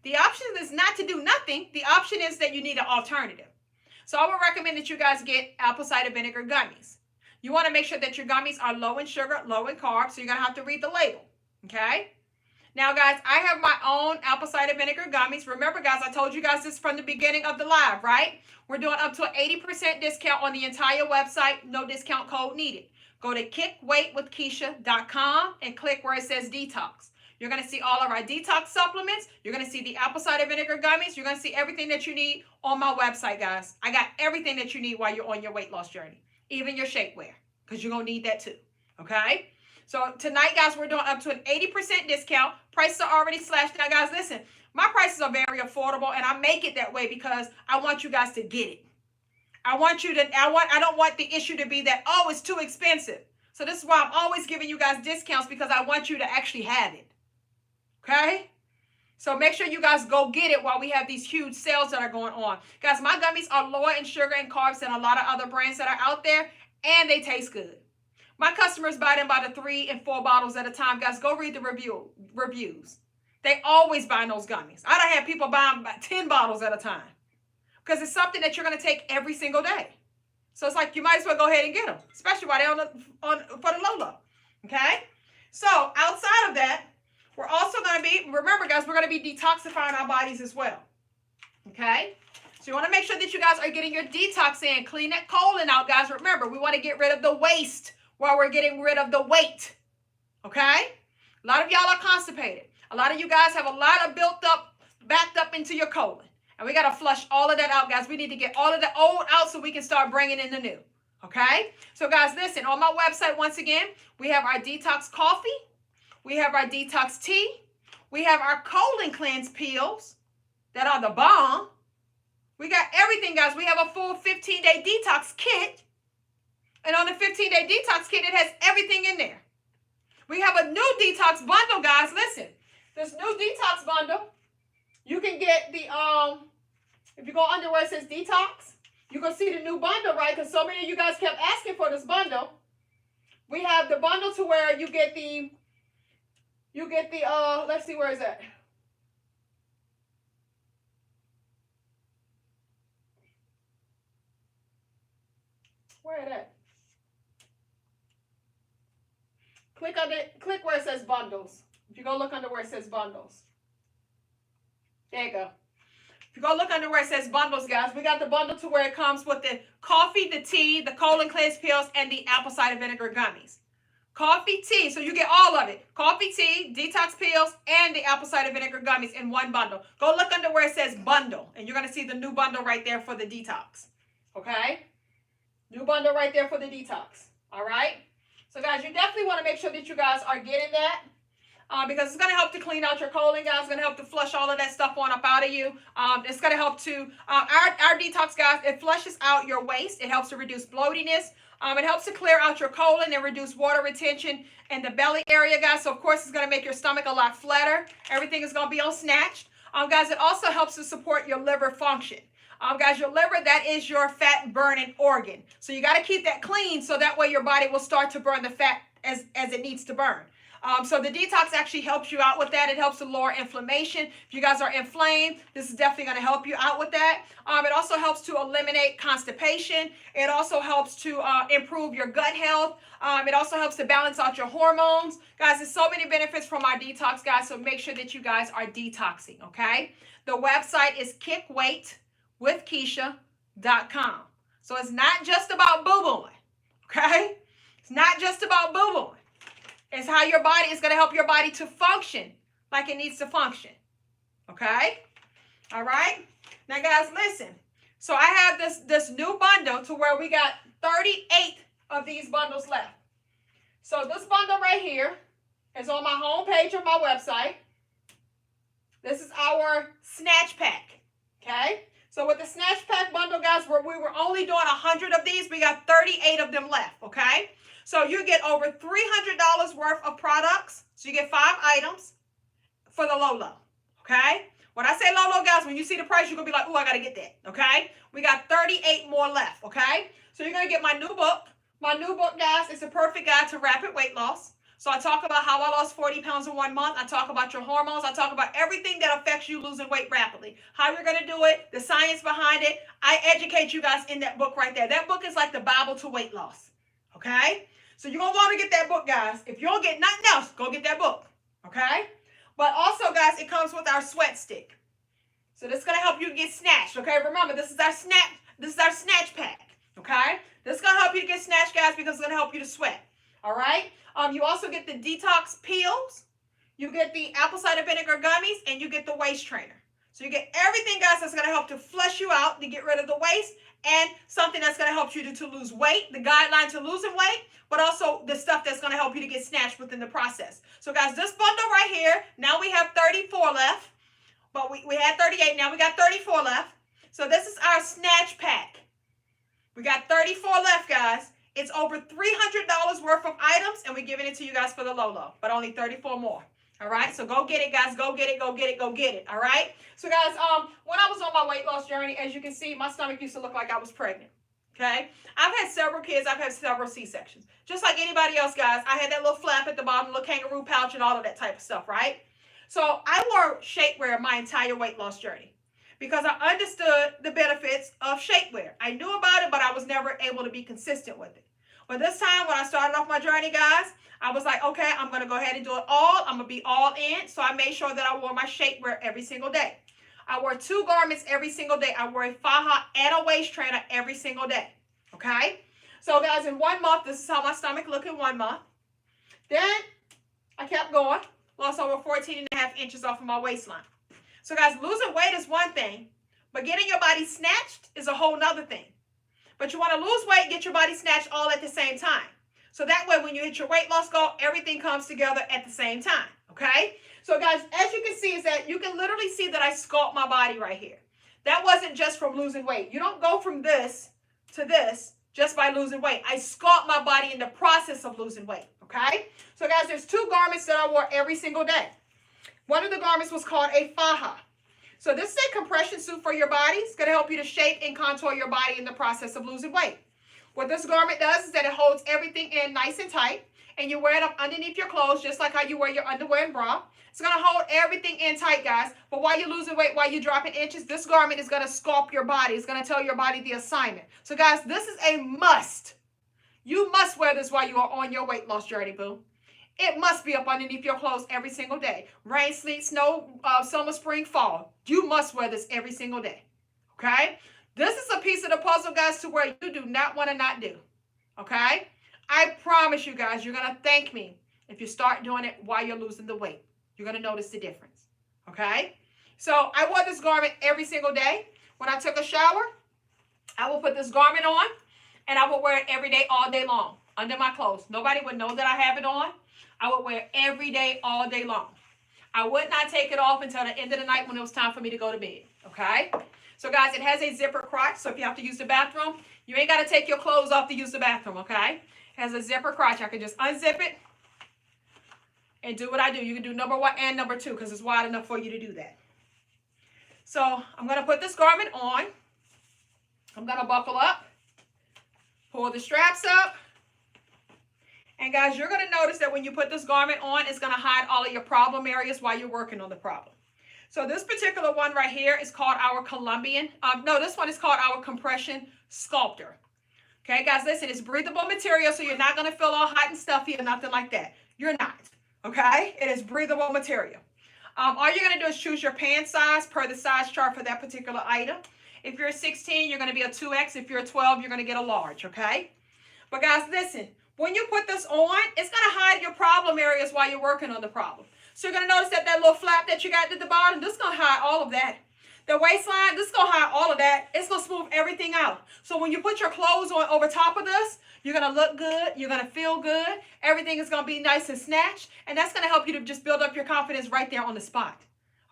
The option is not to do nothing. The option is that you need an alternative. So I would recommend that you guys get apple cider vinegar gummies. You want to make sure that your gummies are low in sugar, low in carbs. So you're going to have to read the label. Okay? Now, guys, I have my own apple cider vinegar gummies. Remember, guys, I told you guys this from the beginning of the live, right? We're doing up to an 80% discount on the entire website. No discount code needed. Go to kickweightwithkeisha.com and click where it says Detox. You're going to see all of our detox supplements. You're going to see the apple cider vinegar gummies. You're going to see everything that you need on my website, guys. I got everything that you need while you're on your weight loss journey, even your shapewear, because you're going to need that too, okay? So tonight, guys, we're doing up to an 80% discount. Prices are already slashed. Now, guys, listen, my prices are very affordable, and I make it that way because I want you guys to get it. I don't want the issue to be that, oh, it's too expensive. So this is why I'm always giving you guys discounts, because I want you to actually have it. Okay? So make sure you guys go get it while we have these huge sales that are going on. Guys, my gummies are lower in sugar and carbs than a lot of other brands that are out there, and they taste good. My customers buy them by the 3 and 4 bottles at a time. Guys, go read the reviews. They always buy those gummies. I done had people buying 10 bottles at a time because it's something that you're going to take every single day. So it's like you might as well go ahead and get them, especially while they're for the low. Okay? So outside of that, we're also going to be, remember guys, we're going to be detoxifying our bodies as well. Okay? So you want to make sure that you guys are getting your detox in. Clean that colon out, guys. Remember, we want to get rid of the waste while we're getting rid of the weight. Okay? A lot of y'all are constipated. A lot of you guys have a lot of backed up into your colon. And we got to flush all of that out, guys. We need to get all of the old out so we can start bringing in the new. Okay? So, guys, listen. On my website, once again, we have our detox coffee. We have our detox tea. We have our colon cleanse pills that are the bomb. We got everything, guys. We have a full 15-day detox kit. And on the 15-day detox kit, it has everything in there. We have a new detox bundle, guys. Listen. This new detox bundle, you can get the, if you go under where it says detox, you can see the new bundle, right? Because so many of you guys kept asking for this bundle. We have the bundle to where you get the, let's see, where is that? Where is that? Click where it says bundles. If you go look under where it says bundles. There you go. If you go look under where it says bundles, guys, we got the bundle to where it comes with the coffee, the tea, the colon cleanse pills, and the apple cider vinegar gummies. Coffee, tea, so you get all of it. Coffee, tea, detox pills, and the apple cider vinegar gummies in one bundle. Go look under where it says bundle, and you're going to see the new bundle right there for the detox. Okay? New bundle right there for the detox. All right? So, guys, you definitely want to make sure that you guys are getting that. Because it's going to help to clean out your colon, guys. It's going to help to flush all of that stuff on up out of you. It's going to help to, our detox, guys, it flushes out your waste. It helps to reduce bloatiness. It helps to clear out your colon and reduce water retention in the belly area, guys. So, of course, it's going to make your stomach a lot flatter. Everything is going to be on Snatch. Guys, it also helps to support your liver function. Guys, your liver, that is your fat burning organ. So you got to keep that clean so that way your body will start to burn the fat as it needs to burn. So the detox actually helps you out with that. It helps to lower inflammation. If you guys are inflamed, this is definitely going to help you out with that. It also helps to eliminate constipation. It also helps to improve your gut health. It also helps to balance out your hormones. Guys, there's so many benefits from our detox, guys, so make sure that you guys are detoxing, okay? The website is kickweightwithkeisha.com. So it's not just about boo-booing, okay? It's not just about boo-booing. It's how your body is going to help your body to function like it needs to function. Okay? All right? Now, guys, listen. So I have this new bundle to where we got 38 of these bundles left. So this bundle right here is on my homepage of my website. This is our Snatch Pack. Okay? So with the Snatch Pack bundle, guys, where we were only doing 100 of these, we got 38 of them left. Okay? So you get over $300 worth of products. So you get 5 items for the low. Okay? When I say low, guys, when you see the price, you're going to be like, oh, I got to get that. Okay? We got 38 more left. Okay? So you're going to get my new book. My new book, guys, is a perfect guide to rapid weight loss. So I talk about how I lost 40 pounds in 1 month. I talk about your hormones. I talk about everything that affects you losing weight rapidly. How you're going to do it, the science behind it. I educate you guys in that book right there. That book is like the Bible to weight loss. Okay? So you're going to want to get that book, guys. If you don't get nothing else, go get that book. Okay? But also, guys, it comes with our sweat stick. So this is going to help you get snatched. Okay? Remember, this is our snatch pack. Okay? This is going to help you to get snatched, guys, because it's going to help you to sweat. All right? You also get the detox pills. You get the apple cider vinegar gummies, and you get the waist trainer. So you get everything, guys, that's going to help to flush you out, to get rid of the waste, and something that's going to help you to lose weight, the guideline to losing weight, but also the stuff that's going to help you to get snatched within the process. So, guys, this bundle right here, now we have 34 left, but we had 38. Now we got 34 left. So this is our Snatch Pack. We got 34 left, guys. It's over $300 worth of items, and we're giving it to you guys for the low, but only 34 more. All right, so go get it, guys. Go get it, go get it, go get it. All right. So, guys, when I was on my weight loss journey, as you can see, my stomach used to look like I was pregnant. Okay. I've had several kids. I've had several C-sections. Just like anybody else, guys. I had that little flap at the bottom, little kangaroo pouch, and all of that type of stuff, right? So I wore shapewear my entire weight loss journey because I understood the benefits of shapewear. I knew about it, but I was never able to be consistent with it. But this time when I started off my journey, guys, I was like, okay, I'm going to go ahead and do it all. I'm going to be all in. So I made sure that I wore my shapewear every single day. I wore 2 garments every single day. I wore a faja and a waist trainer every single day. Okay? So guys, in 1 month, this is how my stomach looked in 1 month. Then I kept going. Lost over 14.5 inches off of my waistline. So guys, losing weight is one thing, but getting your body snatched is a whole nother thing. But you want to lose weight, get your body snatched all at the same time. So that way, when you hit your weight loss goal, everything comes together at the same time. Okay? So guys, as you can see, is that you can literally see that I sculpt my body right here. That wasn't just from losing weight. You don't go from this to this just by losing weight. I sculpt my body in the process of losing weight. Okay? So guys, there's 2 garments that I wore every single day. One of the garments was called a faja. So this is a compression suit for your body. It's going to help you to shape and contour your body in the process of losing weight. What this garment does is that it holds everything in nice and tight, and you wear it up underneath your clothes just like how you wear your underwear and bra. It's going to hold everything in tight, guys. But while you're losing weight, while you're dropping inches, this garment is going to sculpt your body. It's going to tell your body the assignment. So guys, this is a must. You must wear this while you are on your weight loss journey, boo. It must be up underneath your clothes every single day. Rain, sleet, snow, summer, spring, fall. You must wear this every single day. Okay? This is a piece of the puzzle, guys, to where you do not want to not do. Okay? I promise you guys, you're going to thank me if you start doing it while you're losing the weight. You're going to notice the difference. Okay? So I wore this garment every single day. When I took a shower, I will put this garment on, and I will wear it every day, all day long, under my clothes. Nobody would know that I have it on. I would wear it every day, all day long. I would not take it off until the end of the night when it was time for me to go to bed. Okay? So, guys, it has a zipper crotch, so if you have to use the bathroom, you ain't got to take your clothes off to use the bathroom, okay? It has a zipper crotch. I can just unzip it and do what I do. You can do number 1 and number 2 because it's wide enough for you to do that. So, I'm going to put this garment on. I'm going to buckle up, pull the straps up. And guys, you're going to notice that when you put this garment on, it's going to hide all of your problem areas while you're working on the problem. So this particular one right here is called our Colombian. This one is called our Compression Sculptor. Okay, guys, listen, it's breathable material, so you're not going to feel all hot and stuffy or nothing like that. You're not, okay? It is breathable material. All you're going to do is choose your pant size per the size chart for that particular item. If you're a 16, you're going to be a 2X. If you're a 12, you're going to get a large, okay? But guys, listen. When you put this on, it's going to hide your problem areas while you're working on the problem. So you're going to notice that little flap that you got at the bottom, this is going to hide all of that. The waistline, this is going to hide all of that. It's going to smooth everything out. So when you put your clothes on over top of this, you're going to look good. You're going to feel good. Everything is going to be nice and snatched. And that's going to help you to just build up your confidence right there on the spot.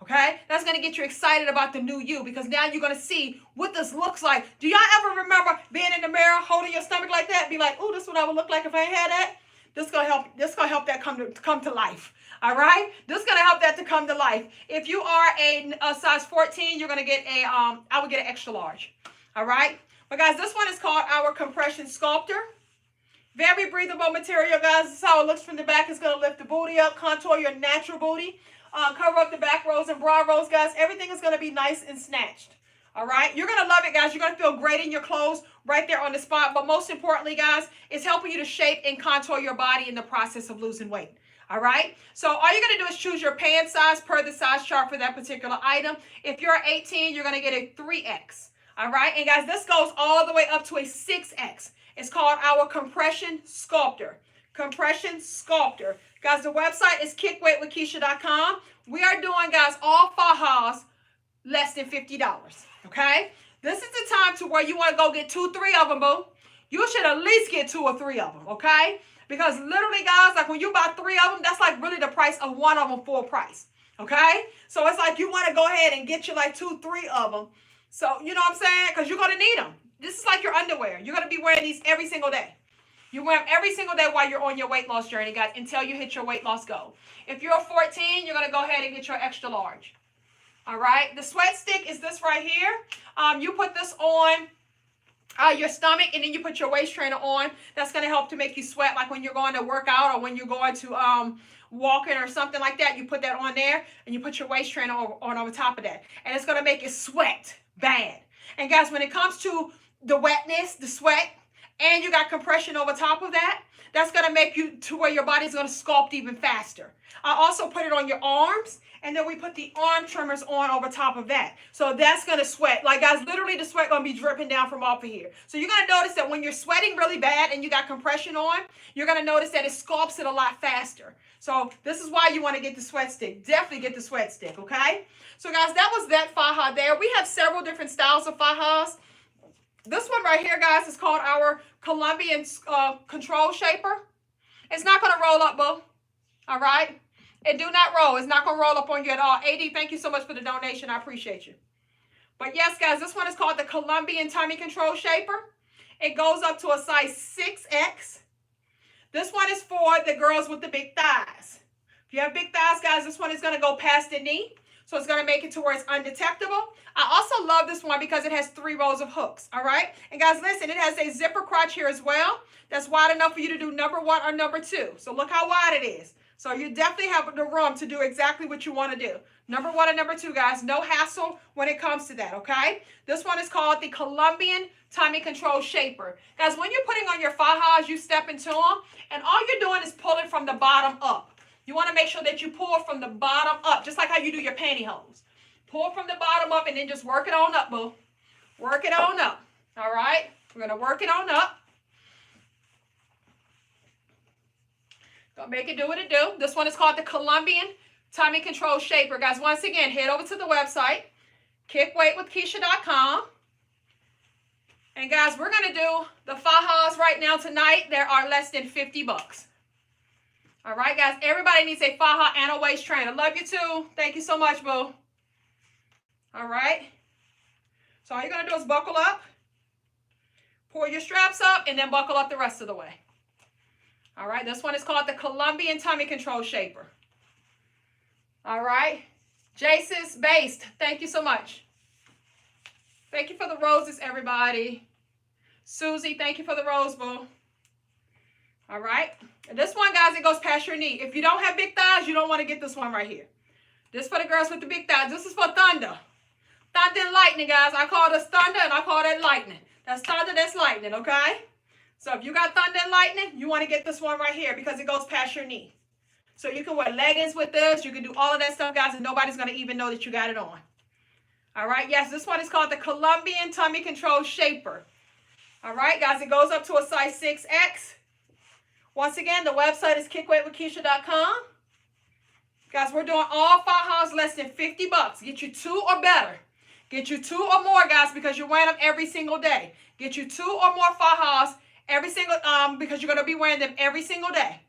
Okay? That's going to get you excited about the new you because now you're going to see what this looks like. Do y'all ever remember being in the mirror, holding your stomach like that, and be like, "Ooh, this is what I would look like if I had that"? This is going to help that come to life. All right? This is going to help that to come to life. If you are a size 14, you're going to get I would get an extra large. All right? But guys, this one is called our Compression Sculptor. Very breathable material, guys. This is how it looks from the back. It's going to lift the booty up, contour your natural booty. Cover up the back rows and bra rows, guys. Everything is going to be nice and snatched. All right? You're going to love it, guys. You're going to feel great in your clothes right there on the spot. But most importantly, guys, it's helping you to shape and contour your body in the process of losing weight. All right? So all you're going to do is choose your pant size per the size chart for that particular item. If you're 18, you're going to get a 3X. All right? And, guys, this goes all the way up to a 6X. It's called our Compression Sculptor. Compression Sculptor. Guys, the website is kickweightwithkeisha.com. We are doing, guys, all fajas less than $50. Okay? This is the time to where you want to go get 2, 3 of them, boo. You should at least get 2 or 3 of them, okay? Because literally, guys, like when you buy 3 of them, that's like really the price of 1 of them full price. Okay? So it's like you want to go ahead and get you like 2, 3 of them. So, you know what I'm saying? Because you're going to need them. This is like your underwear. You're going to be wearing these every single day. You wear them every single day while you're on your weight loss journey, guys, until you hit your weight loss goal. If you're 14, you're going to go ahead and get your extra large. All right? The sweat stick is this right here. You put this on your stomach, and then you put your waist trainer on. That's going to help to make you sweat, like when you're going to work out or when you're going to walking or something like that. You put that on there and you put your waist trainer on over top of that, and it's going to make you sweat bad. And guys, when it comes to the wetness, the sweat, and you got compression over top of that, that's going to make you to where your body's going to sculpt even faster. I also put it on your arms, and then we put the arm trimmers on over top of that. So that's going to sweat. Like, guys, literally the sweat going to be dripping down from off of here. So you're going to notice that when you're sweating really bad and you got compression on, you're going to notice that it sculpts it a lot faster. So this is why you want to get the sweat stick. Definitely get the sweat stick, okay? So, guys, that was that faja there. We have several different styles of fajas. This one right here, guys, is called our Colombian Control Shaper. It's not going to roll up, boo. All right? It do not roll. It's not going to roll up on you at all. AD, thank you so much for the donation. I appreciate you. But yes, guys, this one is called the Colombian Tummy Control Shaper. It goes up to a size 6X. This one is for the girls with the big thighs. If you have big thighs, guys, this one is going to go past the knee. So it's going to make it to where it's undetectable. I also love this one because it has 3 rows of hooks, all right? And guys, listen, it has a zipper crotch here as well. That's wide enough for you to do number 1 or number 2. So look how wide it is. So you definitely have the room to do exactly what you want to do. Number 1 and number 2, guys. No hassle when it comes to that, okay? This one is called the Colombian Tummy Control Shaper. Guys, when you're putting on your fajas, you step into them, and all you're doing is pulling from the bottom up. You want to make sure that you pull from the bottom up, just like how you do your pantyhose. Pull from the bottom up and then just work it on up, boo. Work it on up, all right? We're going to work it on up. Gonna make it do what it do. This one is called the Colombian Tummy Control Shaper. Guys, once again, head over to the website, kickweightwithkesha.com. And guys, we're going to do the fajas right now tonight. There are less than 50 bucks. All right, guys, everybody needs a faja and a waist trainer. Love you too. Thank you so much, boo. All right. So all you're going to do is buckle up, pull your straps up, and then buckle up the rest of the way. All right, this one is called the Colombian Tummy Control Shaper. All right. Jace's Based, thank you so much. Thank you for the roses, everybody. Susie, thank you for the rose, boo. All right. And this one, guys, it goes past your knee. If you don't have big thighs, you don't want to get this one right here. This for the girls with the big thighs. This is for thunder. Thunder and lightning, guys. I call this thunder and I call that lightning. That's thunder, that's lightning, okay? So if you got thunder and lightning, you want to get this one right here because it goes past your knee. So you can wear leggings with this. You can do all of that stuff, guys, and nobody's going to even know that you got it on. All right. Yes, this one is called the Colombian Tummy Control Shaper. All right, guys, it goes up to a size 6X. Once again, the website is kickweightwithkesha.com. Guys, we're doing all fajas less than 50 bucks. Get you 2 or better. Get you 2 or more, guys, because you're wearing them every single day. Get you 2 or more fajas every single because you're going to be wearing them every single day.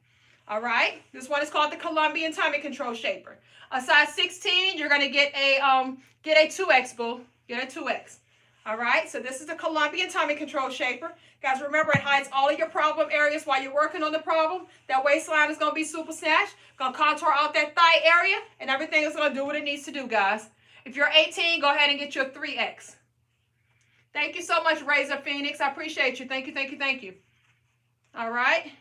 All right? This one is called the Colombian Tummy Control Shaper. A size 16, you're going to get a 2X, boo. Get a 2X. All right? So this is the Colombian Tummy Control Shaper. Guys, remember, it hides all of your problem areas while you're working on the problem. That waistline is going to be super snatched. Going to contour out that thigh area, and everything is going to do what it needs to do, guys. If you're 18, go ahead and get your 3X. Thank you so much, Razor Phoenix. I appreciate you. Thank you, thank you, thank you. All right.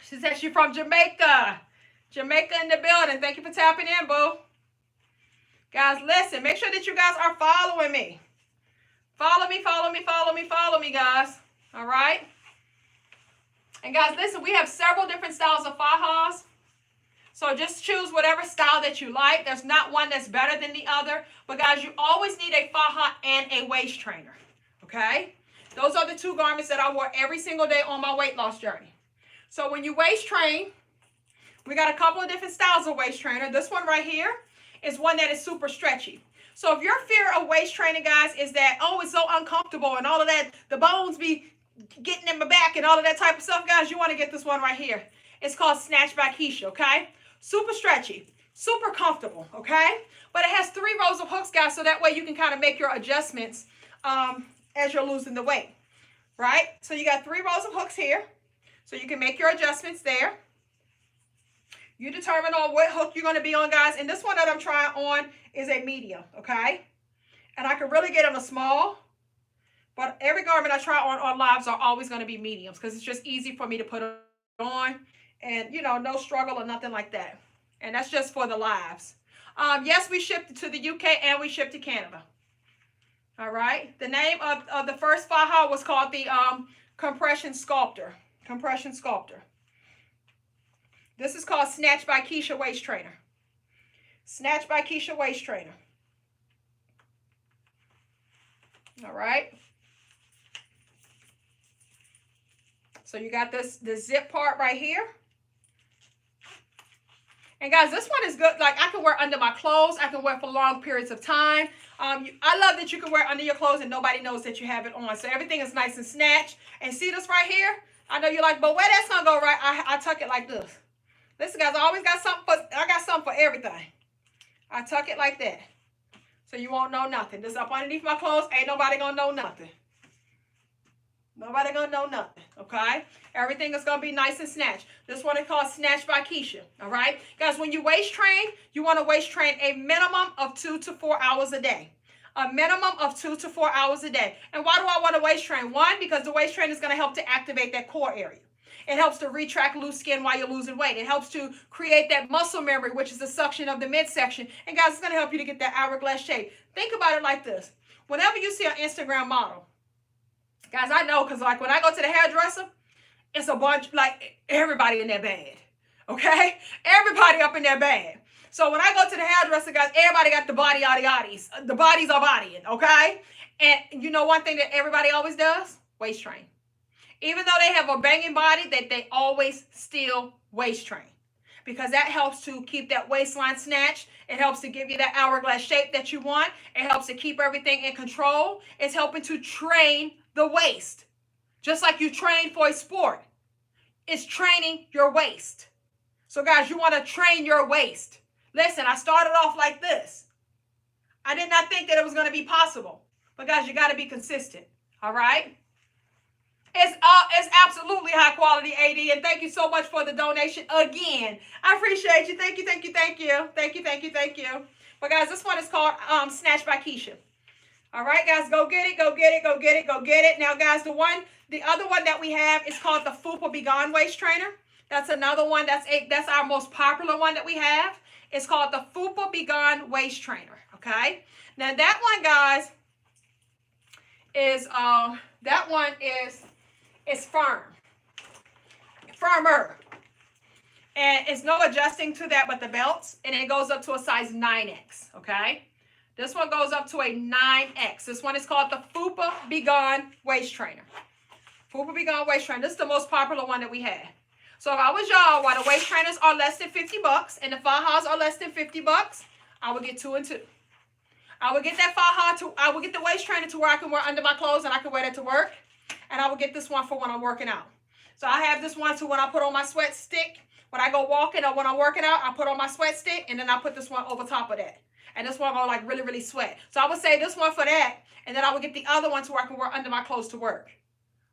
She said she's from Jamaica. Jamaica in the building. Thank you for tapping in, boo. Guys, listen. Make sure that you guys are following me. Follow me, follow me, follow me, follow me, guys. All right? And guys, listen. We have several different styles of fajas. So just choose whatever style that you like. There's not one that's better than the other. But guys, you always need a faja and a waist trainer. Okay? Those are the 2 garments that I wore every single day on my weight loss journey. So when you waist train, we got a couple of different styles of waist trainer. This one right here is one that is super stretchy. So if your fear of waist training, guys, is that, oh, it's so uncomfortable and all of that, the bones be getting in my back and all of that type of stuff, guys, you want to get this one right here. It's called Snatch by Keisha, okay? Super stretchy, super comfortable, okay? But it has 3 rows of hooks, guys, so that way you can kind of make your adjustments as you're losing the weight, right? So you got 3 rows of hooks here, so you can make your adjustments there. You determine on what hook you're going to be on, guys. And this one that I'm trying on is a medium, okay? And I can really get in a small, But every garment I try on lives are always going to be mediums because it's just easy for me to put on, and no struggle or nothing like that. And that's just for the lives. Yes, we shipped to the UK and we shipped to Canada. All right. The name of the first faja was called the Compression Sculptor. Compression Sculptor. This is called Snatch by Keisha Waist Trainer. Snatch by Keisha Waist Trainer. All right. So you got the zip part right here. And guys, this one is good. Like I can wear under my clothes. I can wear for long periods of time. I love that you can wear it under your clothes and nobody knows that you have it on. So everything is nice and snatched. And see this right here? I know you're like, but where that's gonna go right? I tuck it like this. Listen, guys, I always got something I got something for everything. I tuck it like that. So you won't know nothing. This up underneath my clothes, ain't nobody gonna know nothing. Nobody gonna know nothing, okay? Everything is gonna be nice and snatched. This one is called Snatch by Keisha, all right? Guys, when you waist train, you wanna waist train a minimum of 2 to 4 hours a day. A minimum of 2 to 4 hours a day. And why do I wanna waist train? One, because the waist train is gonna help to activate that core area. It helps to retract loose skin while you're losing weight. It helps to create that muscle memory, which is the suction of the midsection. And guys, it's gonna help you to get that hourglass shape. Think about it like this. Whenever you see an Instagram model, guys, I know, because like when I go to the hairdresser, it's a bunch, like everybody in their bag, okay? Everybody up in their bag. So when I go to the hairdresser, guys, everybody got the body yaddies. The bodies are bodying, okay? And you know one thing that everybody always does? Waist train. Even though they have a banging body, that they always still waist train. Because that helps to keep that waistline snatched. It helps to give you that hourglass shape that you want. It helps to keep everything in control. It's helping to train the waist. Just like you train for a sport. It's training your waist. So guys, you want to train your waist. Listen, I started off like this. I did not think that it was going to be possible. But guys, you got to be consistent. All right? It's absolutely high quality, AD, and thank you so much for the donation again. I appreciate you. Thank you, thank you, thank you. Thank you, thank you, thank you. But guys, this one is called Snatch by Keisha. All right, guys, go get it, go get it, go get it, go get it. Now, guys, the other one that we have is called the Fupa Be Gone Waist Trainer. That's another one. That's our most popular one that we have. It's called the Fupa Be Gone Waist Trainer. Okay. Now that one, guys, is firmer. And it's no adjusting to that but the belts. And it goes up to a size 9X, okay? This one goes up to a 9X. This one is called the Fupa Be Gone Waist Trainer. Fupa Be Gone Waist Trainer. This is the most popular one that we have. So if I was y'all, while the waist trainers are less than $50 and the fajas are less than $50, I would get 2 and 2. I would get that faja I would get the waist trainer to where I can wear under my clothes and I can wear that to work. And I will get this one for when I'm working out. So I have this one to when I put on my sweat stick. When I go walking or when I'm working out, I put on my sweat stick and then I put this one over top of that. And this one will like really, really sweat. So I would say this one for that. And then I would get the other one to where I can wear under my clothes to work.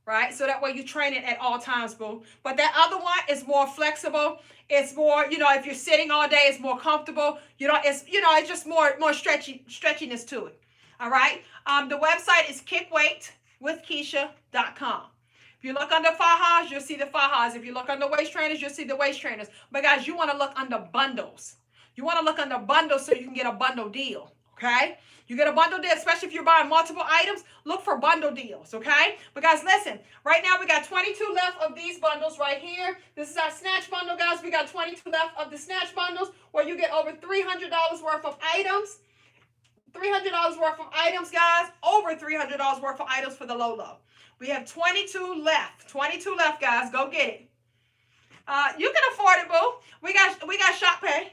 Right? So that way you train it at all times, boo. But that other one is more flexible. It's more, if you're sitting all day, it's more comfortable. It's just more stretchiness to it. All right? The website is kickweight.com. If you look under fajas, you'll see the fajas. If you look under waist trainers, you'll see the waist trainers. But guys, you want to look under bundles. You want to look under bundles so you can get a bundle deal. Okay? You get a bundle deal, especially if you're buying multiple items, look for bundle deals, okay? But guys, listen, right now we got 22 left of these bundles right here. This is our Snatch bundle, guys. We got 22 left of the Snatch bundles where you get over $300 worth of items. $300 worth of items, guys. Over $300 worth of items for the low. We have 22 left. 22 left, guys. Go get it. You can afford it, boo. We got Shop Pay.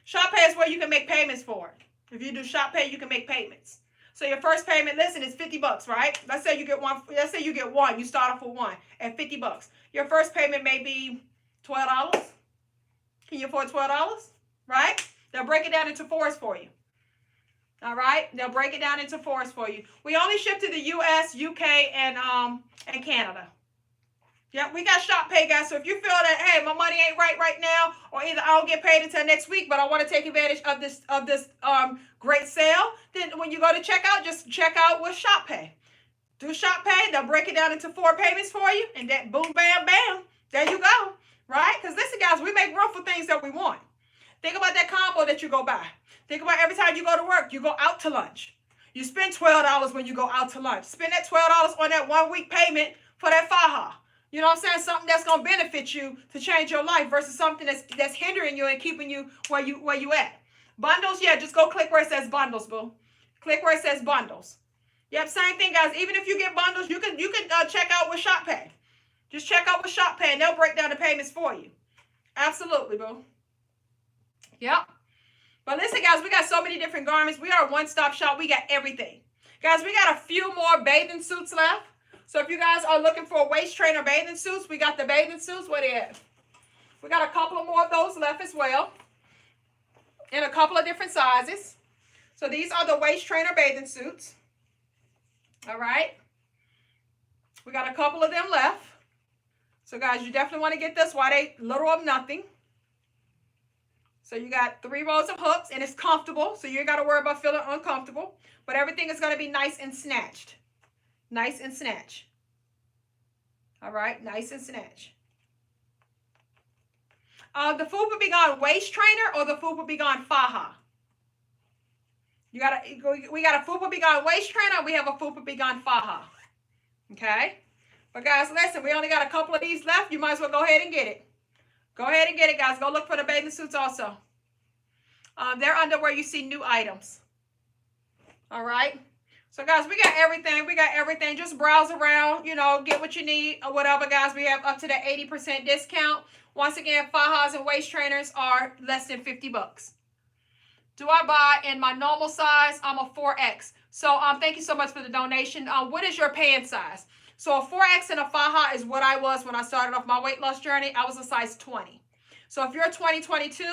Shop Pay is where you can make payments for it. If you do Shop Pay, you can make payments. So your first payment, listen, is $50, right? Let's say you get one. Let's say you get one. You start off with one at $50. Your first payment may be $12. Can you afford $12? Right? They'll break it down into fours for you. All right? They'll break it down into fours for you. We only ship to the U.S., U.K., and Canada. Yeah, we got Shop Pay, guys. So if you feel that, hey, my money ain't right now, or either I don't get paid until next week, but I want to take advantage of this great sale, then when you go to checkout, just check out with Shop Pay. Do Shop Pay. They'll break it down into 4 payments for you, and that boom, bam, bam. There you go, right? Because listen, guys, we make room for things that we want. Think about that combo that you go buy. Think about every time you go to work, you go out to lunch. You spend $12 when you go out to lunch. Spend that $12 on that 1 week payment for that faja. You know what I'm saying? Something that's gonna benefit you to change your life versus something that's hindering you and keeping you where you at. Bundles, yeah, just go click where it says bundles, boo. Click where it says bundles. Yep, same thing, guys. Even if you get bundles, you can check out with Shop Pay. Just check out with Shop Pay, and they'll break down the payments for you. Absolutely, boo. Yep. But listen, guys, we got so many different garments. We are a one-stop shop. We got everything. Guys, we got a few more bathing suits left. So if you guys are looking for waist trainer bathing suits, we got the bathing suits. Where they at? We got a couple of more of those left as well, in a couple of different sizes. So these are the waist trainer bathing suits. All right. We got a couple of them left. So guys, you definitely want to get this while they little of nothing. So you got 3 rows of hooks, and it's comfortable. So you ain't got to worry about feeling uncomfortable. But everything is going to be nice and snatched. Nice and snatch. All right, nice and snatch. The Fupa Be Gone waist trainer or the Fupa Be Gone faja? We got a Fupa Be Gone waist trainer. We have a Fupa Be Gone faja. Okay. But guys, listen, we only got a couple of these left. You might as well go ahead and get it. Go ahead and get it, guys. Go look for the bathing suits also. They're under where you see new items. All right. So, guys, we got everything. We got everything. Just browse around, you know, get what you need or whatever, guys. We have up to the 80% discount. Once again, fajas and waist trainers are less than 50 bucks. Do I buy in my normal size? I'm a 4X. So, thank you so much for the donation. What is your pant size? So, a 4X and a faja is what I was when I started off my weight loss journey. I was a size 20. So, if you're 2022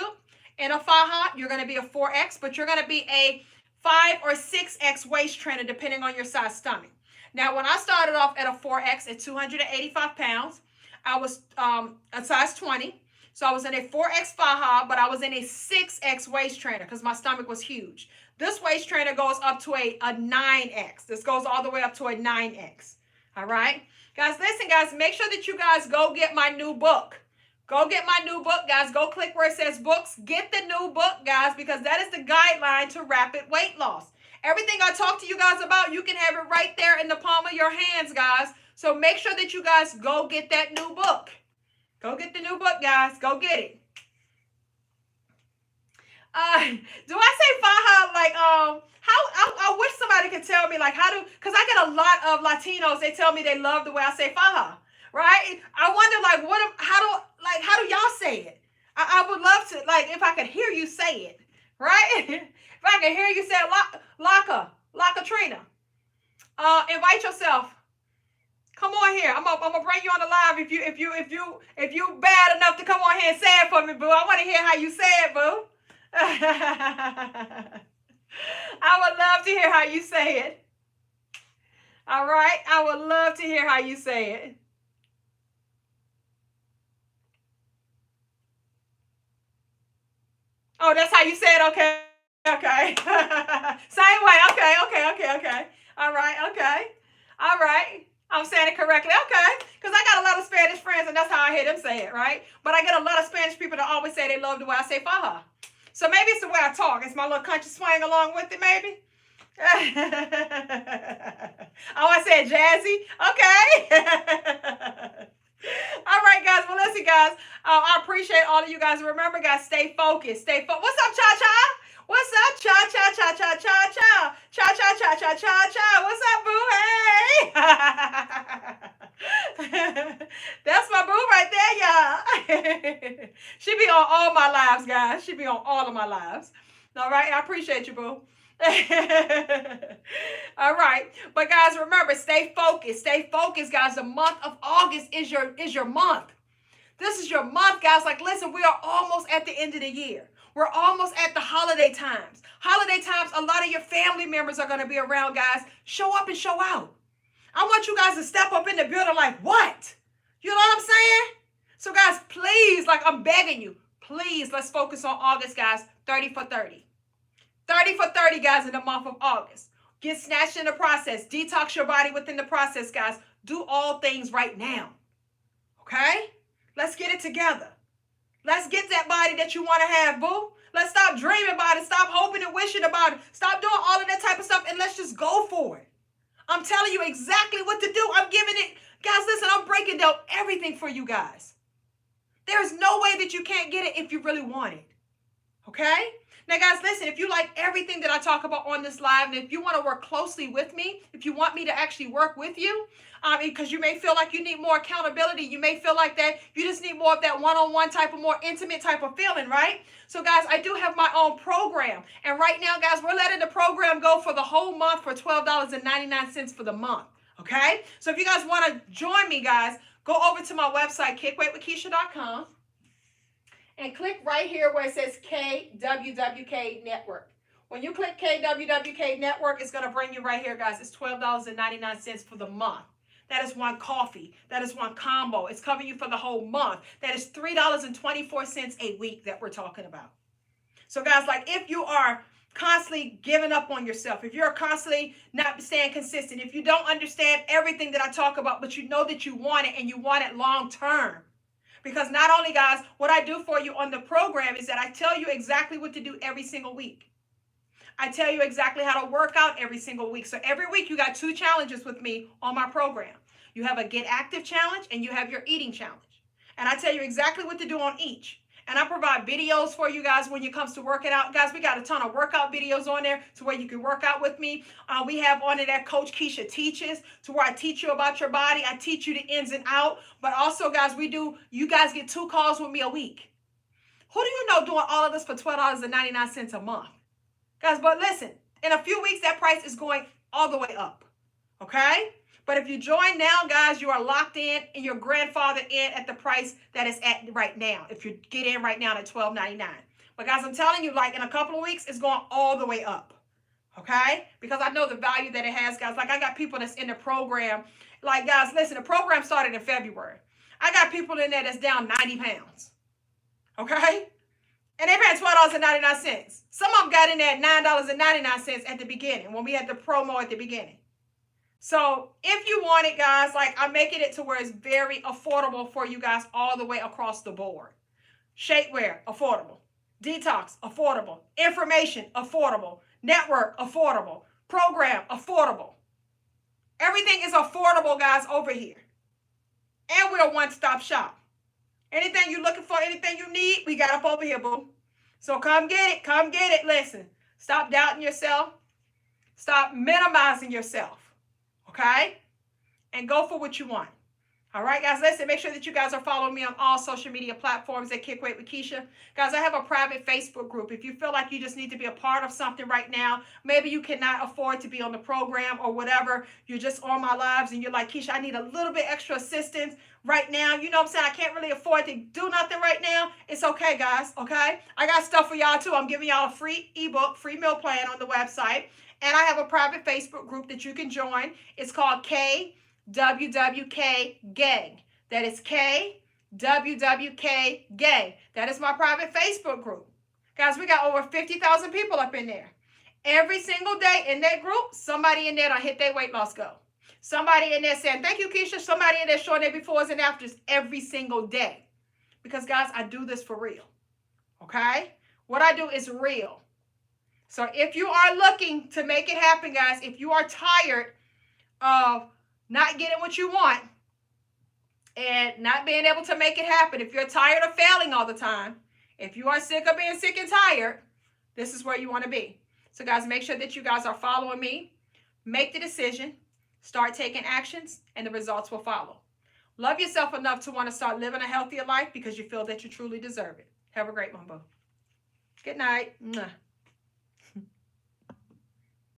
in a faja, you're going to be a 4X, but you're going to be a 5 or 6X waist trainer depending on your size stomach. Now, when I started off at a 4X at 285 pounds, I was a size 20. So I was in a 4X faja, but I was in a 6X waist trainer because my stomach was huge. This waist trainer goes up to a 9X. This goes all the way up to a 9X. All right? Guys, listen, guys, make sure that you guys go get my new book. Go get my new book, guys. Go click where it says books. Get the new book, guys, because that is the guideline to rapid weight loss. Everything I talk to you guys about, you can have it right there in the palm of your hands, guys. So make sure that you guys go get that new book. Go get the new book, guys. Go get it. Do I say faja like I wish somebody could tell me like because I get a lot of Latinos, they tell me they love the way I say faja, right? I wonder like how do y'all say it? I would love to, like, if I could hear you say it, right? If I could hear you say Laka Trina. Invite yourself. Come on here. I'm gonna bring you on the live if you bad enough to come on here and say it for me, boo. I want to hear how you say it, boo. I would love to hear how you say it. All right. I would love to hear how you say it. Oh, that's how you say it? Okay. Okay. Same way. Okay. All right. Okay. All right. I'm saying it correctly. Okay. Because I got a lot of Spanish friends, and that's how I hear them say it, right? But I get a lot of Spanish people that always say they love the way I say faja. So maybe it's the way I talk. It's my little country swing along with it, maybe. Oh, I said jazzy. Okay. All right, guys. Well, listen, guys. I appreciate all of you guys. Remember, guys, stay focused. Stay focused. What's up, Cha-Cha? What's up, Cha-Cha? Cha-Cha. What's up, boo? Hey. That's my boo right there, y'all. She be on all my lives, guys. She be on all of my lives. All right. I appreciate you, boo. All right, but guys, remember, stay focused, guys. The month of August is your month. This is your month, guys. Like, listen, we are almost at the end of the year. We're almost at the holiday times. A lot of your family members are going to be around, guys. Show up and show out. I want you guys to step up in the building like, what? You know what I'm saying? So, guys, please, like, I'm begging you, please, let's focus on August, guys. 30 for 30. 30 for 30, guys, in the month of August. Get snatched in the process. Detox your body within the process, guys. Do all things right now. Okay? Let's get it together. Let's get that body that you want to have, boo. Let's stop dreaming about it. Stop hoping and wishing about it. Stop doing all of that type of stuff and let's just go for it. I'm telling you exactly what to do. I'm giving it. Guys, listen, I'm breaking down everything for you guys. There's no way that you can't get it if you really want it. Okay? Now, guys, listen, if you like everything that I talk about on this live, and if you want to work closely with me, if you want me to actually work with you, because you may feel like you need more accountability, you may feel like that you just need more of that one-on-one type of more intimate type of feeling, right? So, guys, I do have my own program. And right now, guys, we're letting the program go for the whole month for $12.99 for the month, okay? So if you guys want to join me, guys, go over to my website, kickweightwithkeisha.com. and click right here where it says KWWK Network. When you click KWWK Network, it's going to bring you right here, guys. It's $12.99 for the month. That is one coffee. That is one combo. It's covering you for the whole month. That is $3.24 a week that we're talking about. So, guys, like if you are constantly giving up on yourself, if you're constantly not staying consistent, if you don't understand everything that I talk about, but you know that you want it and you want it long term, because not only, guys, what I do for you on the program is that I tell you exactly what to do every single week. I tell you exactly how to work out every single week. So every week you got 2 challenges with me on my program. You have a Get Active challenge and you have your eating challenge. And I tell you exactly what to do on each. And I provide videos for you guys when it comes to working out. Guys, we got a ton of workout videos on there to where you can work out with me. We have on it that Coach Keisha teaches, to where I teach you about your body. I teach you the ins and out. But also, guys, you guys get 2 calls with me a week. Who do you know doing all of this for $12.99 a month? Guys, but listen, in a few weeks, that price is going all the way up. Okay? But if you join now, guys, you are locked in and your grandfather in at the price that is at right now. If you get in right now at $12.99. But guys, I'm telling you, like in a couple of weeks, it's going all the way up. Okay? Because I know the value that it has, guys. Like I got people that's in the program. Like, guys, listen, the program started in February. I got people in there that's down 90 pounds. Okay? And they paid $12.99. Some of them got in there at $9.99 at the beginning when we had the promo at the beginning. So if you want it, guys, like I'm making it to where it's very affordable for you guys all the way across the board. Shapewear, affordable. Detox, affordable. Information, affordable. Network, affordable. Program, affordable. Everything is affordable, guys, over here. And we're a one-stop shop. Anything you're looking for, anything you need, we got up over here, boo. So come get it. Come get it. Listen, stop doubting yourself. Stop minimizing yourself. Okay? And go for what you want. All right, guys, listen, make sure that you guys are following me on all social media platforms at Kick Weight with Keisha. Guys, I have a private Facebook group. If you feel like you just need to be a part of something right now, maybe you cannot afford to be on the program or whatever, you're just on my lives and you're like, Keisha, I need a little bit extra assistance right now. You know what I'm saying? I can't really afford to do nothing right now. It's okay, guys, okay? I got stuff for y'all, too. I'm giving y'all a free ebook, free meal plan on the website. And I have a private Facebook group that you can join. It's called KWWK Gang. That is KWWK Gang. That is my private Facebook group. Guys, we got over 50,000 people up in there. Every single day in that group, somebody in there done hit their weight loss goal. Somebody in there saying, thank you, Keisha. Somebody in there showing their befores and afters every single day. Because, guys, I do this for real. Okay? What I do is real. So if you are looking to make it happen, guys, if you are tired of not getting what you want and not being able to make it happen, if you're tired of failing all the time, if you are sick of being sick and tired, this is where you want to be. So, guys, make sure that you guys are following me. Make the decision. Start taking actions, and the results will follow. Love yourself enough to want to start living a healthier life because you feel that you truly deserve it. Have a great one, boo. Good night. Mwah.